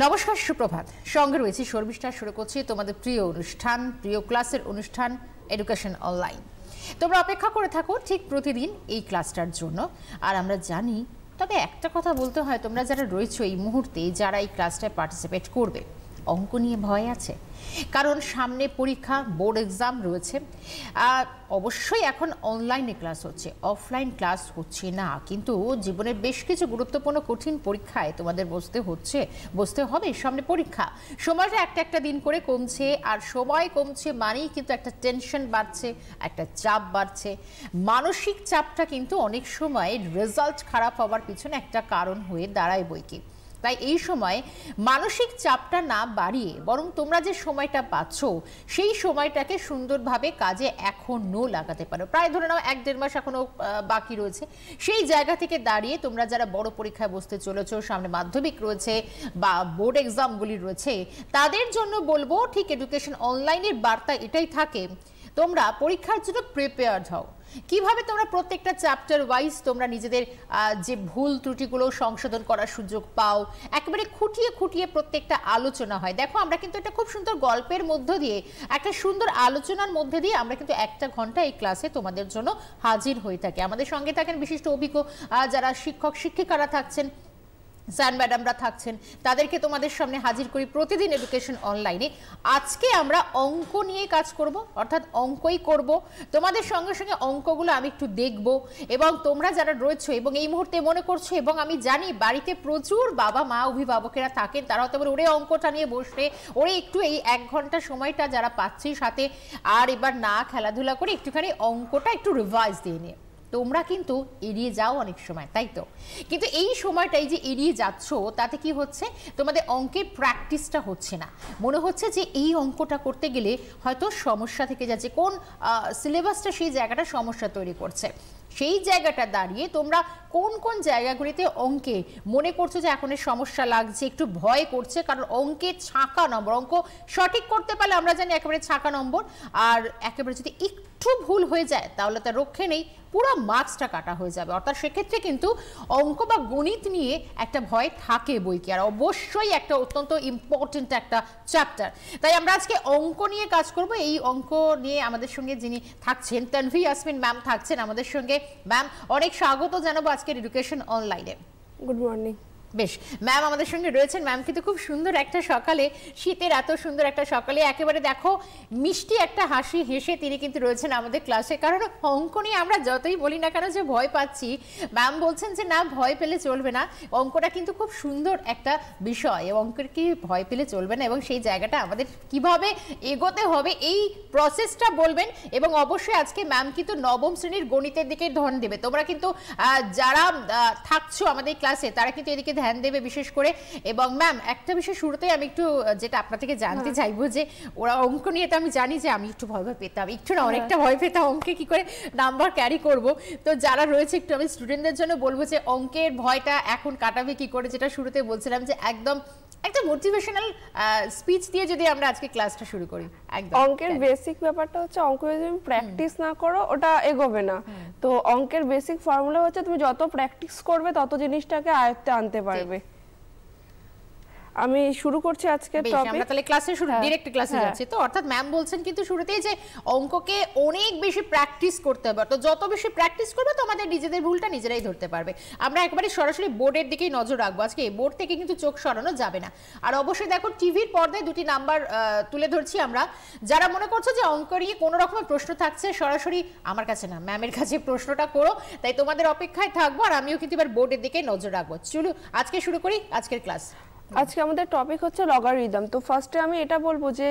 নমস্কার, সুপ্রভাত। সঙ্গে রয়েছে শর্মিষ্ঠা। শুরু করছি তোমাদের প্রিয় অনুষ্ঠান, প্রিয় ক্লাসের অনুষ্ঠান এডুকেশন অনলাইন। তোমরা অপেক্ষা করে থাকো ঠিক প্রতিদিন এই ক্লাসটার জন্য। আর আমরা জানি, তবে একটা কথা বলতে হয়, তোমরা যারা রয়েছো এই মুহূর্তে, যারা এই ক্লাসটায় পার্টিসিপেট করবে, অঙ্ক নিয়ে ভয় আছে, কারণ সামনে পরীক্ষা, বোর্ড এক্সাম রয়েছে। আর অবশ্যই এখন অনলাইনে ক্লাস হচ্ছে, অফলাইন ক্লাস হচ্ছে না, কিন্তু জীবনের বেশ কিছু গুরুত্বপূর্ণ কঠিন পরীক্ষায় তোমাদের বসতে হবে। সামনে পরীক্ষা, সময়টা একটা দিন করে কমছে, আর সময় কমছে মানেই কিন্তু একটা টেনশন বাড়ছে, একটা চাপ বাড়ছে। মানসিক চাপটা কিন্তু অনেক সময় রেজাল্ট খারাপ হওয়ার পিছনে একটা কারণ হয়ে দাঁড়ায় বইকি। তাই এই সময় মানসিক চাপটা না বাড়িয়ে বরং তোমরা যে সময়টা পাচ্ছ সেই সময়টাকে সুন্দরভাবে কাজে এখনো লাগাতে পারো। প্রায় ধরে নাও 1-1.5 মাস এখনো বাকি রয়েছে। সেই জায়গা থেকে দাঁড়িয়ে তোমরা যারা বড় পরীক্ষায় বসতে চলেছো, সামনে মাধ্যমিক রয়েছে বা বোর্ড এক্সামগুলি রয়েছে, তাদের জন্য বলবো ঠিক এডুকেশন অনলাইনের বার্তা এটাই থাকে, তোমরা পরীক্ষার জন্য প্রিপেয়ার্ড হও। কিভাবে তোমরা প্রত্যেকটা চ্যাপ্টার ওয়াইজ তোমরা নিজেদের যে ভুল ত্রুটিগুলো সংশোধন করার সুযোগ পাও, একেবারে খুঁটিয়ে খুঁটিয়ে প্রত্যেকটা আলোচনা হয়। দেখো, আমরা কিন্তু একটা খুব সুন্দর গল্পের মধ্য দিয়ে, একটা সুন্দর আলোচনার মধ্যে দিয়ে আমরা কিন্তু 1 ঘন্টা এই ক্লাসে তোমাদের জন্য হাজির হয়ে থাকি। আমাদের সঙ্গে থাকেন বিশিষ্ট অভিজ্ঞ যারা শিক্ষক শিক্ষিকারা থাকছেন, স্যার ম্যাডামরা থাকছেন, তাদেরকে তোমাদের সামনে হাজির করি প্রতিদিন এডুকেশন অনলাইনে। আজকে আমরা অঙ্ক নিয়ে কাজ করব, অর্থাৎ অঙ্কই করব। তোমাদের সঙ্গে সঙ্গে অঙ্কগুলো আমি একটু দেখব, এবং তোমরা যারা রয়েছো এবং এই মুহূর্তে মনে করছো, এবং আমি জানি বাড়িতে প্রচুর বাবা মা অভিভাবকেরা থাকেন, তারা হয়তো ওরে অঙ্কটা নিয়ে বসবে, ওরে একটু এই 1 ঘন্টা সময়টা যারা পাচ্ছি সাথে, আর এবার না খেলাধুলা করে একটুখানি অঙ্কটা একটু রিভাইজ দিয়ে নিয়ে। তোমরা কিন্তু এড়িয়ে যাও অনেক সময়, তাই তো? কিন্তু এই সময়টাই যে এড়িয়ে যাচ্ছ, তাতে কি হচ্ছে, তোমাদের অঙ্কের প্র্যাকটিসটা হচ্ছে না। মনে হচ্ছে যে এই অঙ্কটা করতে গেলে হয়তো সমস্যা থেকে যাচ্ছে, কোন সিলেবাসটা সেই জায়গাটা সমস্যা তৈরি করছে। সেই জায়গাটা দাঁড়িয়ে তোমরা কোন কোন জায়গাগুলিতে অঙ্কে মনে করছো যে এখন সমস্যা লাগছে, একটু ভয় করছে, কারণ অঙ্কে ছাঁকা নম্বর, অঙ্ক সঠিক করতে পারলে আমরা জানি একেবারে ছাঁকা নম্বর, আর একেবারে যদি একটু ভুল হয়ে যায় তাহলে তার রক্ষে নেই, পুরো মার্কসটা কাটা হয়ে যাবে। অর্থাৎ সেক্ষেত্রে কিন্তু অঙ্ক বা গণিত নিয়ে একটা ভয় থাকে বইকি, আর অবশ্যই একটা অত্যন্ত ইম্পর্টেন্ট একটা চ্যাপ্টার। তাই আমরা আজকে অঙ্ক নিয়ে কাজ করব। এই অঙ্ক নিয়ে আমাদের সঙ্গে যিনি থাকছেন, তানভি ইয়াসমিন ম্যাম থাকছেন আমাদের সঙ্গে। ম্যাম, অনেক স্বাগত জানাবো আজকের এডুকেশন অনলাইনে। Good morning. বেশ, ম্যাম আমাদের সঙ্গে রয়েছেন। ম্যাম কিন্তু খুব সুন্দর একটা সকালে, শীতের এত সুন্দর একটা সকালে একেবারে দেখো মিষ্টি একটা হাসি হেসে তিনি কিন্তু রয়েছেন আমাদের ক্লাসে। কারণ অঙ্ক নিয়ে আমরা যতই বলি না কেন যে ভয় পাচ্ছি, ম্যাম বলছেন যে না, ভয় পেলে চলবে না, অঙ্কটা কিন্তু খুব সুন্দর একটা বিষয়, অঙ্কের কি ভয় পেলে চলবে না, এবং সেই জায়গাটা আমাদের কিভাবে এগোতে হবে এই প্রসেসটা বলবেন। এবং অবশ্যই আজকে ম্যাম কিন্তু 9ম শ্রেণীর গণিতের দিকে ধ্যান দেবে। তোমরা কিন্তু যারা থাকছো আমাদের ক্লাসে, তারা কিন্তু এদিকে ধ্যান দেবে বিশেষ করে। এবং ম্যাম, একটা বিষয় শুরুতেই আমি একটু যেটা আপনার থেকে জানতে চাইবো, যে ওরা অঙ্ক নিয়ে তো আমি জানি যে আমি একটু ভয় পেতাম, একটু না অনেকটা ভয় পেতাম অঙ্কে কি করে নাম্বার ক্যারি করব। তো যারা রয়েছে একটু আমি স্টুডেন্টদের জন্য বলবো যে অঙ্কের ভয়টা এখন কাটাবে কি করে, যেটা শুরুতে বলছিলাম যে একদম একটা মোটিভেশনাল স্পিচ দিয়ে যদি আমরা আজকে ক্লাসটা শুরু করি। একদম অঙ্কের বেসিক ব্যাপারটা হচ্ছে, অঙ্ক যদি তুমি প্র্যাকটিস না করো ওটা এগোবে না। তো অঙ্কের বেসিক ফর্মুলা হচ্ছে তুমি যত প্র্যাকটিস করবে তত জিনিসটাকে আয়ত্তে আনতে পারবে। আমি শুরু করছি আজকের টপিক। আমরা তাহলে ক্লাসে শুরু, ডাইরেক্ট ক্লাসে যাচ্ছি। তো অর্থাৎ ম্যাম বলছেন কিন্তু শুরুতেই যে অঙ্ককে অনেক বেশি প্র্যাকটিস করতে হবে। তো যত বেশি প্র্যাকটিস করবে তোমাদের নিজেদের ভুলটা নিজেরাই ধরতে পারবে। আমরা একেবারে সরাসরি বোর্ডের দিকেই নজর রাখবো আজকে, বোর্ড থেকে কিন্তু চোখ সরানো যাবে না। আর অবশ্যই দেখো টিভির পর্দায় 2টি নাম্বার তুলে ধরছি আমরা। যারা মনে করছো যে অঙ্ক নিয়ে কোনো রকমের প্রশ্ন থাকছে, সরাসরি আমার কাছে না, ম্যামের কাছে প্রশ্নটা করো। তাই তোমাদের অপেক্ষায় থাকবো, আর আমিও কিন্তু এবার বোর্ডের দিকে নজর রাখবো। চলো আজকে শুরু করি আজকের ক্লাস। আজকে আমাদের টপিক হচ্ছে লগারিদম। তো ফার্স্টে আমি এটা বলবো যে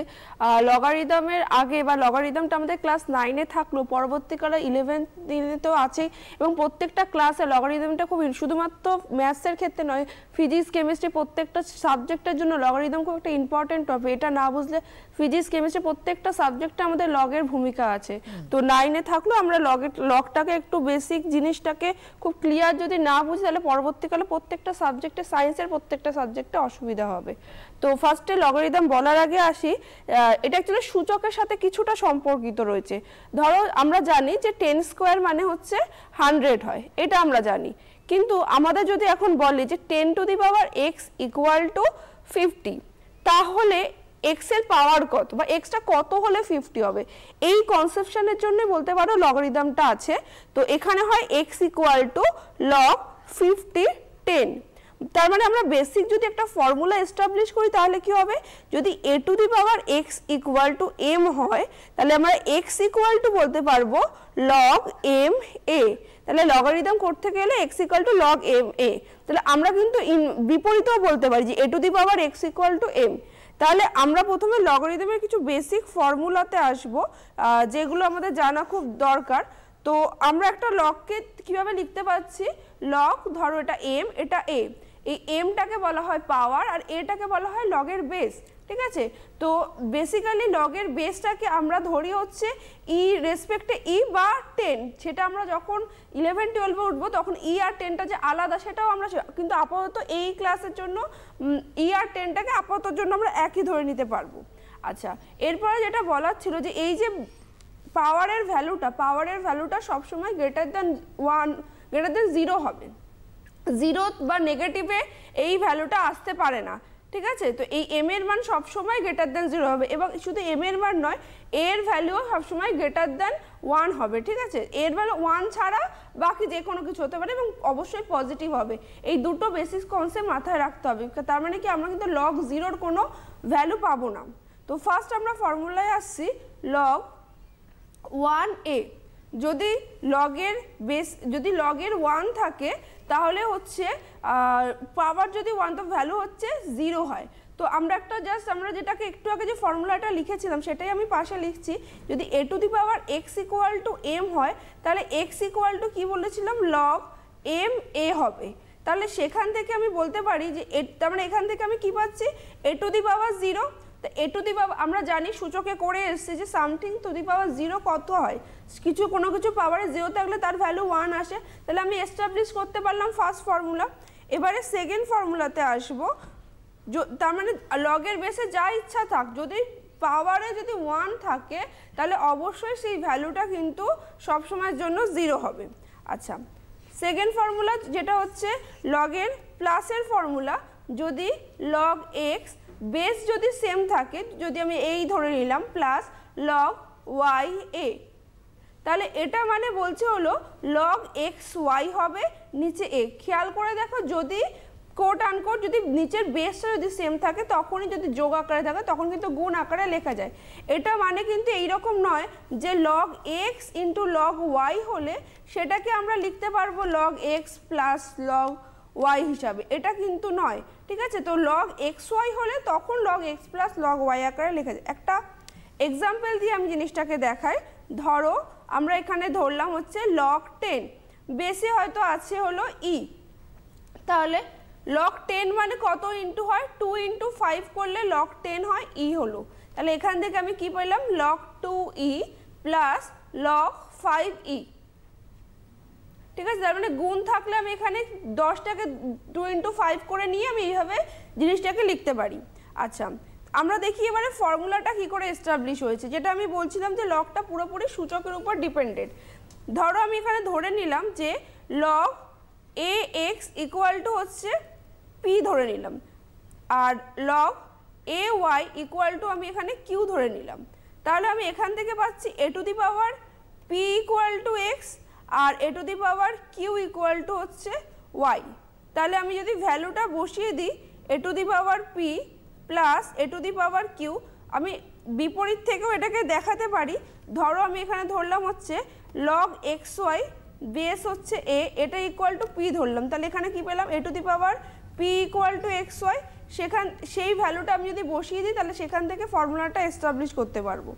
লগারিদমের আগে বা লগারিদমটা আমাদের ক্লাস 9-এ থাকলো, পরবর্তীকালে 11-তেও আছে, এবং প্রত্যেকটা ক্লাসে লগারিদমটা খুব, শুধুমাত্র ম্যাথসের ক্ষেত্রে নয়, ফিজিক্স কেমিস্ট্রি প্রত্যেকটা সাবজেক্টের জন্য লগারিদম খুব একটা ইম্পর্টেন্ট টপিক। এটা না বুঝলে ফিজিক্স কেমিস্ট্রি প্রত্যেকটা সাবজেক্টে আমাদের লগের ভূমিকা আছে। তো 9-এ থাকলো আমরা লগটাকে একটু বেসিক জিনিসটাকে খুব ক্লিয়ার যদি না বুঝি, তাহলে পরবর্তীকালে প্রত্যেকটা সাবজেক্টে, সায়েন্সের প্রত্যেকটা সাবজেক্টে অসুবিধা হবে। তো ফার্স্টে লগারিদম বলার আগে আসি, এটা অ্যাকচুয়ালি সূচকের সাথে কিছুটা সম্পর্কিত রয়েছে। ধরো আমরা জানি যে 10 স্কোয়ার মানে হচ্ছে 100 হয়, এটা আমরা জানি। কিন্তু আমাদের যদি এখন বলি যে 10 two the power x equal two 50, তাহলে x এর পাওয়ার কত বা x টা কত হলে 50 হবে, এই কনসেপশনের জন্য বলতে পারো লগারিদমটা আছে। তো এখানে হয় x log 50 10। তার মানে আমরা বেসিক যদি একটা ফর্মুলা এস্টাবলিশ করি তাহলে কি হবে, যদি a to the power x equal two m হয় তাহলে আমরা x ইকুয়াল টু বলতে পারবো log m a। তাহলে লগারিদম করতে গেলে x equal to log m a, তাহলে আমরা কিন্তু বিপরীতও বলতে পারি যে a to the power x equal two m। তাহলে আমরা প্রথমে লগারিদমের কিছু বেসিক ফর্মুলাতে আসব যেগুলো আমাদের জানা খুব দরকার। তো আমরা একটা লগকে কিভাবে লিখতে পাচ্ছি, লগ ধরো এটা m এটা a, এই mটাকে বলা হয় পাওয়ার আর এটাকে বলা হয় লগের বেস, ঠিক আছে। তো বেসিক্যালি লগের বেসটাকে আমরা ধরি হচ্ছে ই রেসপেক্টে ই বা 10, সেটা আমরা যখন 11 12 এ উঠবো তখন ই আর 10টা যে আলাদা সেটাও আমরা, কিন্তু আপাতত এই ক্লাসের জন্য ই আর 10টাকে আপাতত জন্য আমরা একই ধরে নিতে পারবো। আচ্ছা, এরপরে যেটা বলার ছিল যে এই যে পাওয়ারের ভ্যালুটা সবসময় গ্রেটার দ্যান 0 হবে, 0 বা নেগেটিভে এই ভ্যালুটা আসতে পারে না, ঠিক আছে। তো এই m এর মান সবসময় গ্রেটার দ্যান 0 হবে এবং শুধু m এর মান নয় এর ভ্যালুও সবসময় গ্রেটার দ্যান 1 হবে, ঠিক আছে। এর ভ্যালু 1 ছাড়া বাকি যে কোনো কিছু হতে পারে এবং অবশ্যই পজিটিভ হবে। এই দুটো বেসিক কনসেপ্ট মাথায় রাখতে হবে, তার মানে কি আমরা কিন্তু log 0-র কোনো ভ্যালু পাবো না। তো ফার্স্ট আমরা ফর্মুলায় আসছি log 1a, যদি লগের 1 থাকে তাহলে হচ্ছে পাওয়ার যদি 1 তো ভ্যালু হচ্ছে 0 হয়। তো আমরা একটা জাস্ট আমরা যেটাকে একটু আগে যে ফর্মুলাটা লিখেছিলাম সেটাই আমি পাশে লিখছি, যদি a to the power x equal two m হয় তাহলে x ইকুয়াল টু কি বলেছিলাম log m a হবে। তাহলে সেখান থেকে আমি বলতে পারি যে তার মানে এখান থেকে আমি কি পাচ্ছি a টু দি পাওয়ার 0। তো a টু দি পাওয়ার আমরা জানি সূচকে করে এসেছে যে সামথিং টু দি পাওয়ার 0 কত হয়, কোনো কিছু পাওয়ারে 0 থাকলে তার ভ্যালু 1 আসে। তাহলে আমি এস্টাবলিশ করতে পারলাম ফার্স্ট ফর্মুলা। এবারে সেকেন্ড ফর্মুলাতে আসবো, তার মানে লগের বেসে যা ইচ্ছা থাক যদি পাওয়ারে যদি 1 থাকে তাহলে অবশ্যই সেই ভ্যালুটা কিন্তু সবসময়ের জন্য 0 হবে। আচ্ছা, সেকেন্ড ফর্মুলা যেটা হচ্ছে লগের প্লাসের ফর্মুলা, যদি log x বেস যদি সেম থাকে, যদি আমি এই ধরে নিলাম প্লাস log y a, তাহলে এটা মানে বলছে হলো log x y হবে নিচে a। খেয়াল করে দেখো যদি কোট আনকোট যদি নিচের বেসটা যদি সেম থাকে তখনই যদি যোগ আকারে থাকে তখন কিন্তু গুণ আকারে লেখা যায়। এটা মানে কিন্তু এইরকম নয় যে log x into log y হলে সেটাকে আমরা লিখতে পারবো log x plus log y হিসাবে, এটা কিন্তু নয়, ঠিক আছে। তো log xy হলে তখন log x plus log y আকারে লেখা যায়। একটা এক্সাম্পল দিয়ে আমি জিনিসটাকে দেখাই। ধরো আমরা এখানে ধরলাম হচ্ছে log 10, বেসে হয়তো আছে হলো e, তাহলে log 10 মানে কত ইন্টু হয় 2 ইন্টু 5 করলে log 10 হয় e হলো। তাহলে এখান থেকে আমি কি পেলাম log 2e plus log 5e, ঠিক আছে। তার মানে গুণ থাকলে আমি এখানে 10টাকে 2 ইন্টু 5 করে নিয়ে আমি এইভাবে জিনিসটাকে লিখতে পারি। আচ্ছা, আমরা দেখি এবারে ফর্মুলাটা কি করে এস্টাবলিশ হয়েছে, যেটা আমি বলছিলাম যে লগটা পুরোপুরি সূচকের উপর ডিপেন্ডেন্ট। ধরো আমি এখানে ধরে নিলাম যে log ax ইকুয়াল টু হচ্ছে p ধরে নিলাম আর log ay ইকুয়াল টু আমি এখানে q ধরে নিলাম। তাহলে আমি এখান থেকে পাচ্ছি a to the power p equal to x আর a to the power q equal to হচ্ছে y। তাহলে আমি যদি ভ্যালুটা বসিয়ে দিই a to the power p plus a to the power q, আমি বিপরীত থেকেও এটাকে দেখাতে পারি। ধরো আমি এখানে ধরলাম হচ্ছে log xy বেস হচ্ছে a, এটা ইকুয়াল টু p ধরলাম, তাহলে এখানে কি পেলাম a to the power p equal two xy। সেই ভ্যালুটা আমি যদি বসিয়ে দিই তাহলে সেখান থেকে ফর্মুলাটা এস্টাবলিশ করতে পারবো।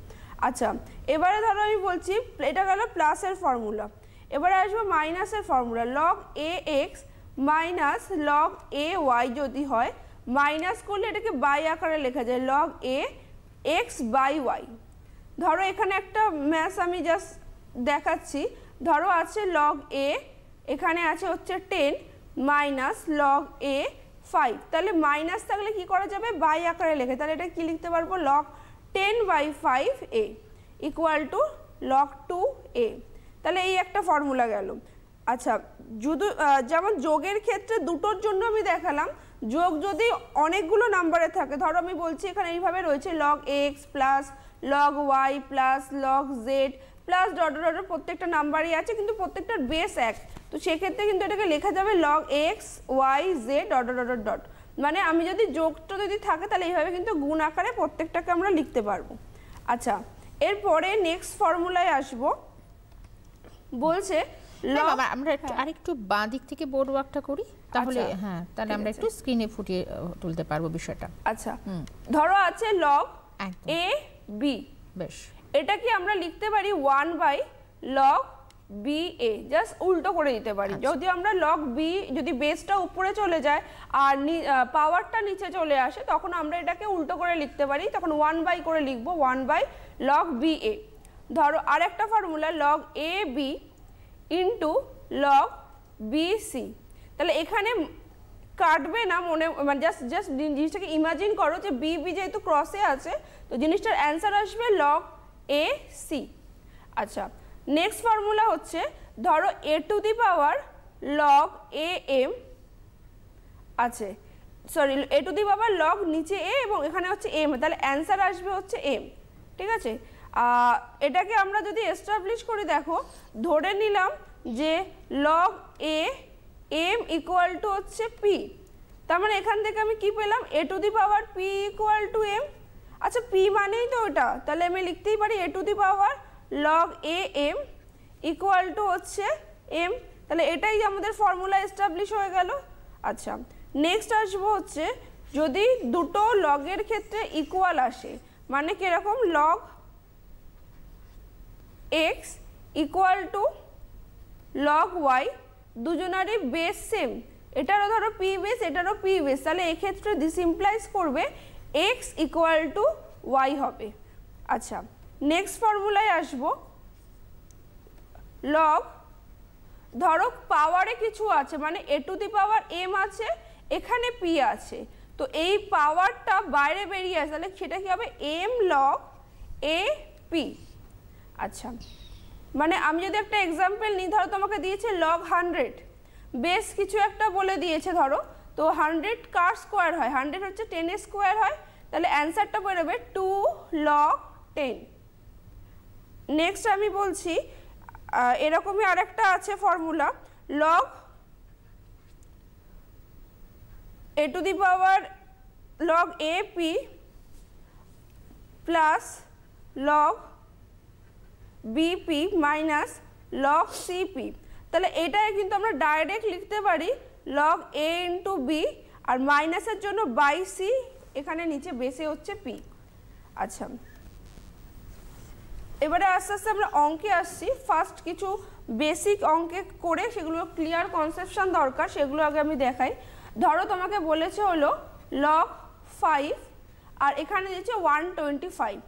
আচ্ছা, এবারে ধরো আমি বলছি এটা গেল প্লাসের ফর্মুলা, এবারে আসবো মাইনাসের formula. log ax minus log ay যদি হয়, মাইনাস করলে এটাকে বাই আকারে লেখা যায় log a x by y। ধরো এখানে একটা ম্যাথ আমি জাস্ট দেখাচ্ছি, ধরো আছে log a, এখানে আছে হচ্ছে 10 মাইনাস log a 5, তাহলে মাইনাস থাকলে কি করা যাবে বাই আকারে লেখে, তাহলে এটা কি লিখতে পারবো log 10/5a equal to log 2a। তাহলে এই একটা ফর্মুলা গেল। আচ্ছা, যদি যেমন যোগের ক্ষেত্রে দুটোর জন্য আমি দেখালাম, যোগ যদি অনেকগুলো নাম্বারে থাকে, ধরো আমি বলছি এখানে এইভাবে রয়েছে log x plus log y plus log z plus dot dot dot, প্রত্যেকটা নাম্বারই আছে কিন্তু প্রত্যেকটার বেস এক, তো সেক্ষেত্রে কিন্তু এটাকে লেখা যাবে log x y z dot dot dot dot. মানে আমি যদি যোগটা যদি থাকে তাহলে এইভাবে কিন্তু গুণ আকারে প্রত্যেকটাকে আমরা লিখতে পারবো। আচ্ছা, এরপরে নেক্সট ফর্মুলায় আসবো, বলছে আমরা একটু আরেকটু বাঁ দিক থেকে বোর্ড ওয়ার্কটা করি, তাহলে হ্যাঁ তাহলে আমরা একটু স্ক্রিনে ফুটিয়ে তুলতে পারবো বিষয়টা। আচ্ছা, ধরো আছে log a b, বেশ, এটা কি আমরা লিখতে পারি 1/log b a, জাস্ট উল্টো করে দিতে পারি। যদি আমরা log b, যদি বেসটা উপরে চলে যায় আর পাওয়ারটা নিচে চলে আসে তখন আমরা এটাকে উল্টো করে লিখতে পারি, তখন 1 করে লিখবো 1/log b a। ধরো আরেকটা formula log a b into log b c, তাহলে এখানে কাটবে না, মানে জাস্ট জিনিসটাকে ইমাজিন করো যে বি বি যেহেতু ক্রসে আছে তো জিনিসটার অ্যান্সার আসবে log a c। আচ্ছা, নেক্সট ফর্মুলা হচ্ছে ধরো a to the power log a m আছে, sorry a to the power log নিচে a এবং এখানে হচ্ছে m, তাহলে অ্যান্সার আসবে হচ্ছে m। ঠিক আছে, এটাকে আমরা যদি এস্টাবলিশ করি, দেখো ধরে নিলাম যে log a m equal to হচ্ছে p, তার মানে এখান থেকে আমি কি পেলাম a to the power p equal two m। আচ্ছা, p মানেই তো ওটা, তাহলে আমি লিখতেই পারি a to the power log a m equal to হচ্ছে m, তাহলে এটাই আমাদের ফর্মুলা এস্টাবলিশ হয়ে গেল। আচ্ছা, নেক্সট আসবো হচ্ছে যদি দুটো লগের ক্ষেত্রে ইকুয়াল আসে, মানে কিরকম log x equal to log y, দুজনারই বেস সেম, এটারও ধরো p বেস এটারও p বেস, তাহলে এক্ষেত্রে দিস ইমপ্লাইজ করবে x ইকুয়াল টু y হবে। আচ্ছা, নেক্সট ফর্মুলায় আসবো log, ধরো পাওয়ারে কিছু আছে, মানে a to the power m আছে, এখানে p আছে, তো এই পাওয়ারটা বাইরে বেরিয়ে আসে, তাহলে সেটা কি হবে m log a p। আচ্ছা, মানে আমি যদি একটা এক্সাম্পল নিই, ধরো তোমাকে দিয়েছে log 100, বেশ কিছু একটা বলে দিয়েছে ধরো, তো 100 কার স্কোয়ার হয়, 100 হচ্ছে 10 এর স্কোয়ার হয়, তাহলে অ্যান্সারটা বেরোবে 2 log 10। নেক্সট আমি বলছি এরকমই আরেকটা আছে formula log a to the power log a p plus log b p minus log c p, তাহলে এটাই কিন্তু আমরা ডাইরেক্ট লিখতে পারি log a ইন্টু b, আর মাইনাসের জন্য বাই c, এখানে নিচে বেসে হচ্ছে p। আচ্ছা, এবারে আস্তে আস্তে আমরা অঙ্কে আসছি। ফার্স্ট কিছু বেসিক অঙ্কে করে সেগুলো ক্লিয়ার কনসেপশন দরকার, সেগুলো আগে আমি দেখাই। ধরো তোমাকে বলেছে হলো log 5 আর এখানে দিচ্ছে 125,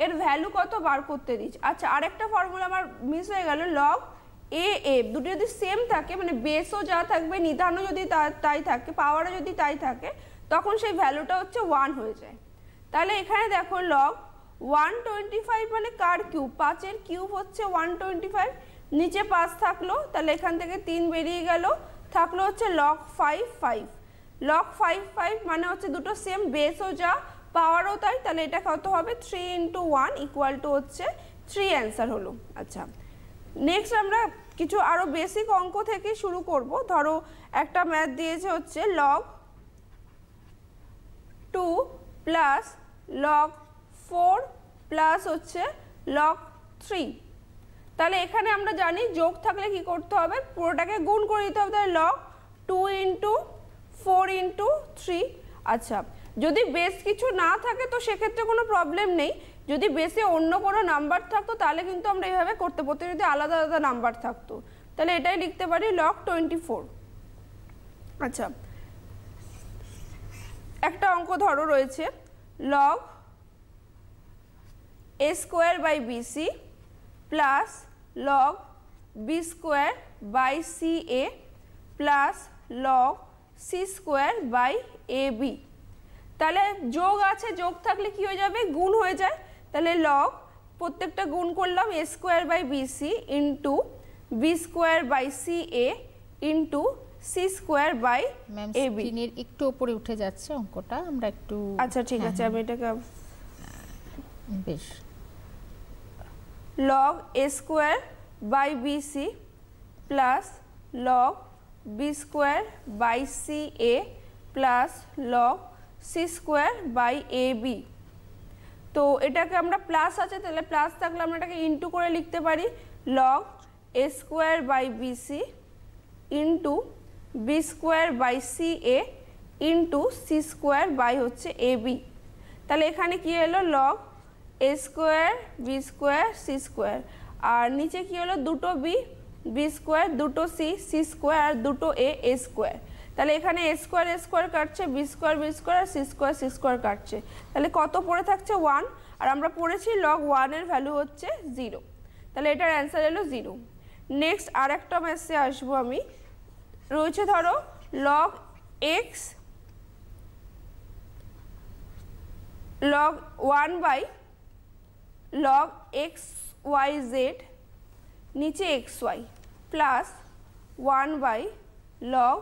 এর ভ্যালু কত বার করতে দিচ্ছে। আচ্ছা, আরেকটা ফর্মুলা আমার মিস হয়ে গেল log a f, দুটো যদি সেম থাকে মানে বেসও যা থাকবে নিধানও যদি তাই থাকে পাওয়ারও যদি তাই থাকে তখন সেই ভ্যালুটা হচ্ছে 1 হয়ে যায়। তাহলে এখানে দেখো log 125 মানে কার কিউব, 5 এর কিউব হচ্ছে 125, নিচে 5 থাকলো, তাহলে এখান থেকে 3 বেরিয়ে গেল, থাকলো হচ্ছে log 5 log 5 মানে হচ্ছে দুটো সেম, বেসও যা পাওয়ারও তাই, তাহলে এটা কত হবে 3 ইন্টু 1 ইকুয়াল টু হচ্ছে 3, অ্যান্সার হলো। আচ্ছা, নেক্সট আমরা কিছু আরও বেসিক অঙ্ক থেকে শুরু করব। ধরো একটা ম্যাথ দিয়েছে হচ্ছে log 2 প্লাস log 4 প্লাস হচ্ছে log 3, তাহলে এখানে আমরা জানি যোগ থাকলে কি করতে হবে, পুরোটাকে গুণ করে দিতে হবে, তাহলে log 2 ইন্টু 4 ইন্টু 3। আচ্ছা, যদি বেস কিছু না থাকে তো সেক্ষেত্রে কোনো প্রবলেম নেই, যদি বেসে অন্য কোনো নাম্বার থাকতো তাহলে কিন্তু আমরা এইভাবে করতে পারতাম, যদি আলাদা আলাদা নাম্বার থাকতো তাহলে এটাই লিখতে পারি log 24। আচ্ছা, একটা অঙ্ক ধরো রয়েছে log a square by bc plus log b square by ca plus log c square by ab, তাহলে যোগ আছে, যোগ থাকলে কি হয়ে যাবে গুণ হয়ে যায়, তাহলে log প্রত্যেকটা গুণ করলাম a square by bc into b square by ca into C square by ma'am A B. স্ক্রিনের একটু উপরে উঠে যাচ্ছে অঙ্কটা, আমরা একটু আচ্ছা ঠিক আছে, আমি এটাকে বেশ log a square by bc plus log b square by ca plus log c square by ab। তো এটাকে আমরা প্লাস আছে, তাহলে প্লাস থাকলে আমরা এটাকে ইনটু করে লিখতে পারি log a square by bc into b square by ca into c square by হচ্ছে ab। তাহলে এখানে কি হলো log a square b square c square, আর নিচে কি হলো দুটো বি স্কোয়ার, দুটো সি স্কোয়ার, আর দুটো এ স্কোয়ার। তাহলে এখানে এ স্কোয়ার কাটছে, বি স্কোয়ার আর সি স্কোয়ার কাটছে, তাহলে কত পড়ে থাকছে 1, আর আমরা পড়েছি log 1 এর ভ্যালু হচ্ছে 0, তাহলে এটার অ্যান্সার এলো 0। নেক্সট আর একটা ম্যাথে আসবো আমি, রয়েছে ধরো log x log 1 by log x y z নিচে xy plus 1 by log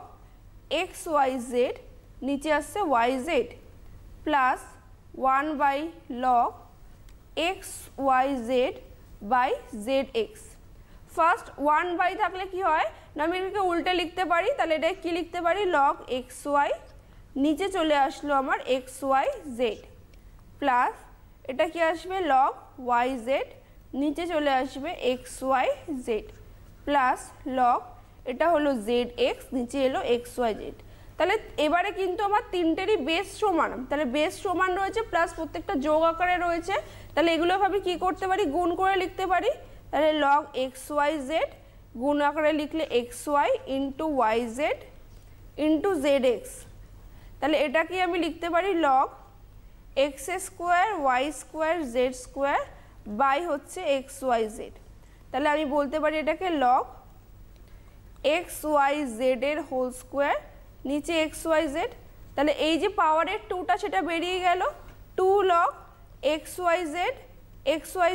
x y z নিচে আসছে yz plus 1 by log x y z by zx। First 1 by থাকলে কি হয় না, আমি এটাকে উল্টে লিখতে পারি, তাহলে এটা কি লিখতে পারি log xy নিচে চলে আসলো আমার xy z প্লাস এটা কি আসবে log yz নিচে চলে আসবে xyz প্লাস log এটা হলো zx নিচে এলো xyz। তাহলে এবারে কিন্তু আমার তিনটেরই বেস সমান, তাহলে বেস সমান রয়েছে প্লাস প্রত্যেকটা যোগ আকারে রয়েছে, তাহলে এগুলো ভাবে কি করতে পারি গুণ করে লিখতে পারি, তাহলে log xyz গুণ আকারে লিখলে xy into yz into zx, তাহলে এটা কি আমি লিখতে পারি log x square Y square Z square by হচ্ছে এক্স ওয়াই জেড। তাহলে আমি বলতে পারি এটাকে log এক্স ওয়াই জেড এর হোল স্কোয়ার নিচে এক্স ওয়াই জেড, তাহলে এই যে পাওয়ারের 2টা সেটা বেরিয়ে গেল 2 log এক্স ওয়াই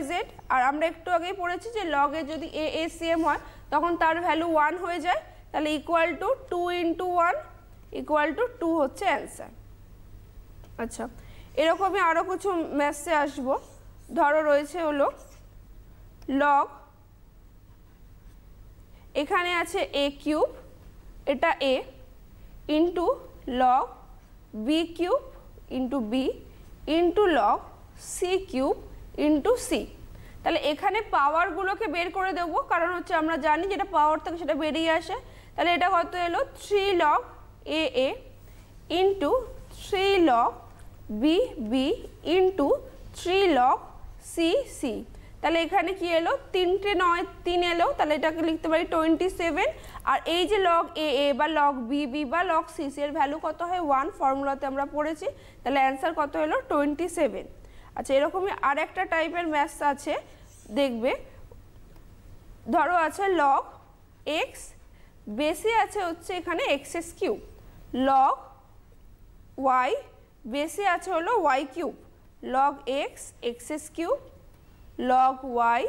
জেড, আর আমরা একটু আগেই পড়েছি যে log এর যদি এ সেম হয় তখন তার ভ্যালু 1 হয়ে যায়, তাহলে equal to 2 into 1 equal to 2 হচ্ছে অ্যান্সার। আচ্ছা এরকমই আরও কিছু ম্যাথসে আসবো, ধরো রয়েছে হলো log এখানে আছে a কিউব এটা a into log b cube into b into log c cube into c। তাহলে এখানে পাওয়ারগুলোকে বের করে দেবো, কারণ হচ্ছে আমরা জানি যেটা পাওয়ার থেকে সেটা বেরিয়ে আসে, তাহলে এটা কত এলো 3 log a into 3 log b into 3 log c। তাহলে এখানে কি এলো 3 এলো, তাহলে এটাকে লিখতে পারি 27, আর এই যে log a বা log b বা log c এর ভ্যালু কত হয় 1, ফর্মুলাতে আমরা পড়েছি, তাহলে অ্যান্সার কত হলো 27। আচ্ছা এরকমই আর একটা টাইপের ম্যাথস আছে দেখবে, ধরো আছে log x বেসে আছে হচ্ছে এখানে x কিউব, log y বেসে আছে হলো y cube, log x x cube, log y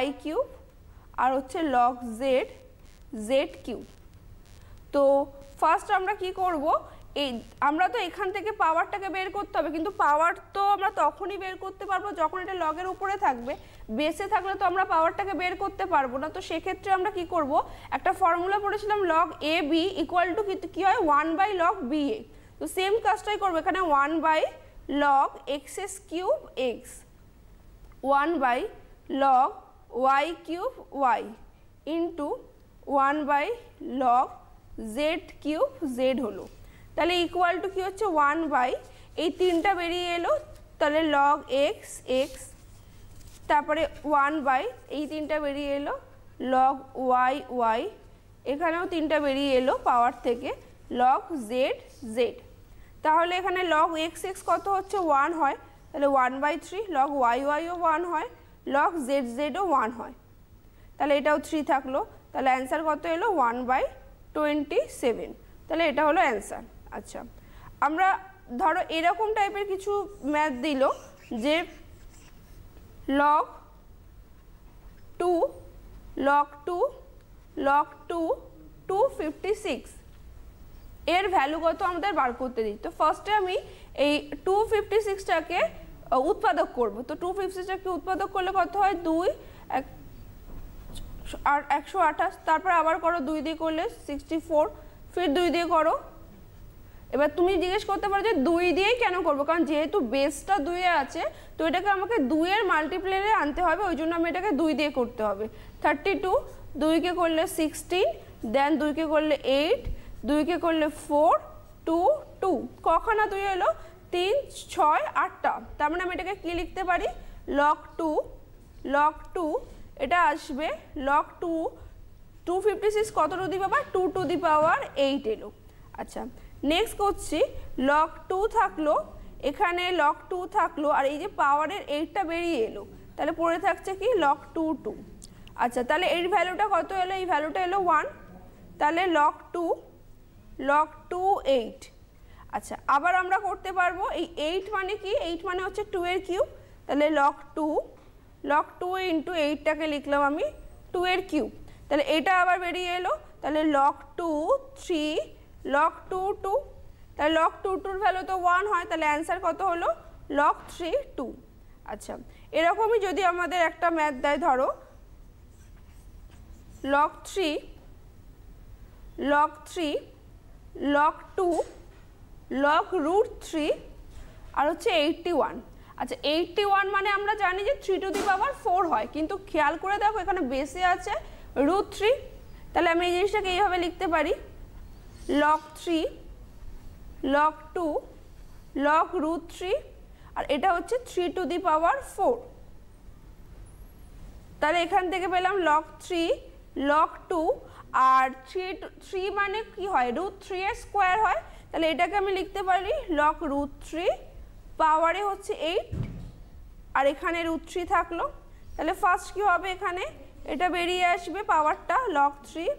y cube, আর হচ্ছে log z z কিউব। তো ফার্স্ট আমরা কি করব, এই আমরা তো এখান থেকে পাওয়ারটাকে বের করতে হবে, কিন্তু পাওয়ার তো আমরা তখনই বের করতে পারবো যখন এটা লগের উপরে থাকবে, বেসে থাকলে তো আমরা পাওয়ারটাকে বের করতে পারবো না। তো সেক্ষেত্রে আমরা কি করব, একটা ফর্মুলা পড়েছিলাম log a b equal to কি হয় 1 বাই log b a, তো সেম কাজটাই করবো এখানে 1 by log x cube x 1 by log y cube y into 1 by log z cube z হলো, তাহলে ইকুয়াল টু কি হচ্ছে 1 বাই এই 3টা বেরিয়ে এলো, তাহলে log x x, তারপরে 1 বাই এই 3টা বেরিয়ে এলো log y y, এখানেও 3টা বেরিয়ে এলো পাওয়ার থেকে log z z। তাহলে এখানে log x x কত হচ্ছে 1 হয়, তাহলে 1/3, log y y ও 1 হয়, log z z ও 1 হয়, তাহলে এটাও 3 থাকলো, তাহলে অ্যান্সার কত এলো 1/27, তাহলে এটা হলো অ্যান্সার। আচ্ছা আমরা ধরো এরকম টাইপের কিছু ম্যাথ দিল যে log 2 log 2 256 এর ভ্যালু কত আমাদের বার করতে দিই। তো ফার্স্টে আমি এই 256টাকে উৎপাদক করব। তো 256টাকে উৎপাদক করলে কত হয় 2 আর 128, তারপর আবার করো 2 দিয়ে করলে 64, ফির 2 দিয়ে করো। এবার তুমি জিজ্ঞেস করতে পারো যে 2 দিয়েই কেন করব, কারণ যেহেতু বেসটা 2 এ আছে তো এটাকে আমাকে 2 এর মাল্টিপ্লায়ারে আনতে হবে, ওই জন্য আমি এটাকে 2 দিয়ে করতে হবে। 32, 2 কে করলে 16, দেন 2 কে করলে 8, 2 কে করলে 4, 2, 2, কখানা 2 এলো 3, 6, 8টা। তার মানে আমি এটাকে কি লিখতে পারি, log 2 এটা আসবে log 2, 256 কত two the power 2 to the পাওয়ার 8 এলো। আচ্ছা, নেক্সট করছি log 2 থাকলো, এখানে log 2 থাকলো, আর এই যে পাওয়ারের 8টা বেরিয়ে এলো, তাহলে পড়ে থাকছে কি log 2। আচ্ছা, তাহলে এর ভ্যালুটা কত এলো, এই ভ্যালুটা এলো 1, তাহলে log 2 8। আচ্ছা, আবার আমরা করতে পারবো এই 8 মানে কি, 8 মানে হচ্ছে 2 এর কিউব, তাহলে log 2 ইন্টু 8টাকে লিখলাম আমি 2 এর কিউব, তাহলে এটা আবার বেরিয়ে এলো, তাহলে log 2 3, log 2 2, তাহলে log 2 ভ্যালু তো 1 হয়, তাহলে অ্যান্সার কত হলো log 3 2। আচ্ছা, এরকমই যদি আমাদের একটা ম্যাথ দেয়, ধরো log 3 log 2 log root 3 আর হচ্ছে 81। আচ্ছা, 81 মানে আমরা জানি যে 3 টু দি পাওয়ার 4 হয়, কিন্তু খেয়াল করে দেখো এখানে বেসে আছে √3, তাহলে আমি এই জিনিসটাকে এইভাবে লিখতে পারি log 3 log 2 log √3, আর এটা হচ্ছে 3 টু দি পাওয়ার 4। তাহলে এখান থেকে পেলাম log 3 log 2, আর 3 মানে কি হয় √3 এর স্কোয়ার হয়, তাহলে এটাকে আমি লিখতে পারি log √3, পাওয়ারে হচ্ছে 8 আর এখানে √3 থাকলো, তাহলে ফার্স্ট কি হবে, এখানে এটা বেরিয়ে আসবে পাওয়ারটা log 3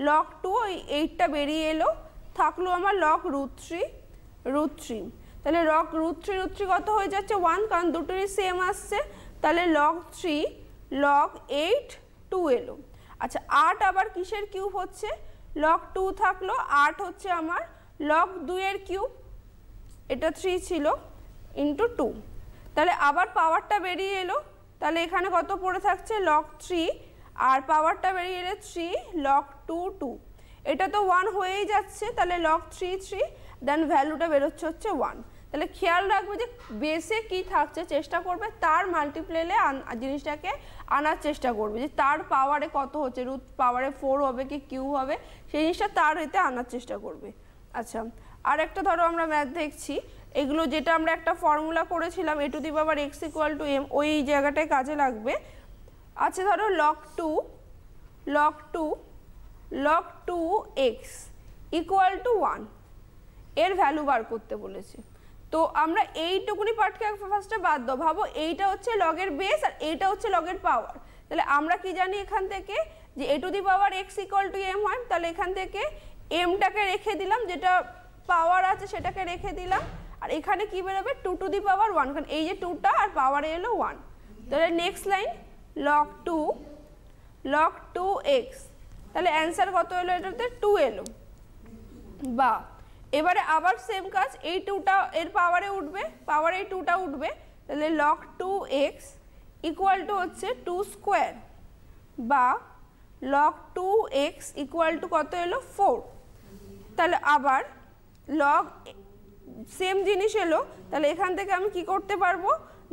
log 2, ওই 8টা বেরিয়ে এলো, থাকলো আমার log √3, তাহলে log √3 কত হয়ে যাচ্ছে 1, কারণ দুটোরই সেম আসছে, তাহলে log 3 log 8 2 এলো। আচ্ছা, 8 আবার কিসের কিউব হচ্ছে, log 2 থাকলো, 8 হচ্ছে আমার log 2 এর কিউব, এটা 3 ছিল ইন্টু 2, তাহলে আবার পাওয়ারটা বেরিয়ে এলো, তাহলে এখানে কত পড়ে থাকছে log 3, আর পাওয়ারটা বেরিয়ে এলে 3 log 2 2, এটা তো 1 হয়েই যাচ্ছে, তাহলে log 3 3, দেন ভ্যালুটা বেরোচ্ছে হচ্ছে 1। তাহলে খেয়াল রাখবে যে বেসে কি থাকছে, চেষ্টা করবে তার মাল্টিপ্লাইলে জিনিসটাকে আনার চেষ্টা করবে, যে তার পাওয়ারে কত হচ্ছে, রুট পাওয়ারে 4 হবে কি কিউ হবে, সেই জিনিসটা তার এতে আনার চেষ্টা করবে। আচ্ছা, আর একটা ধরো আমরা ম্যাথ দেখছি, এগুলো যেটা আমরা একটা ফর্মুলা করেছিলাম a to the power x = m, ওই জায়গাটায় কাজে লাগবে। আচ্ছা, ধরো log 2x = 1 এর ভ্যালু বার করতে বলেছে। তো আমরা এইটুকুনি পার্টকে ফার্স্টে বাদ দাও, ভাবো এইটা হচ্ছে লগের বেস আর এইটা হচ্ছে লগের পাওয়ার, তাহলে আমরা কি জানি এখান থেকে যে a to the power x = m হয়, তাহলে এখান থেকে mটাকে রেখে দিলাম, যেটা পাওয়ার আছে সেটাকে রেখে দিলাম, আর এখানে কি বেরোবে 2 টু দি পাওয়ার 1, কারণ এই যে 2টা আর পাওয়ারে এলো 1। তাহলে নেক্সট লাইন log 2x, তাহলে অ্যান্সার কত এলো, এটাতে 2 এলো। বা এবারে আবার সেম কাজ, এই 2টা এর পাওয়ারে উঠবে, পাওয়ারে এই 2টা উঠবে, তাহলে log 2x = হচ্ছে 2 স্কোয়ার, বা log 2x = কত এলো 4, তাহলে আবার log সেম জিনিস এলো, তাহলে এখান থেকে আমি কি করতে পারবো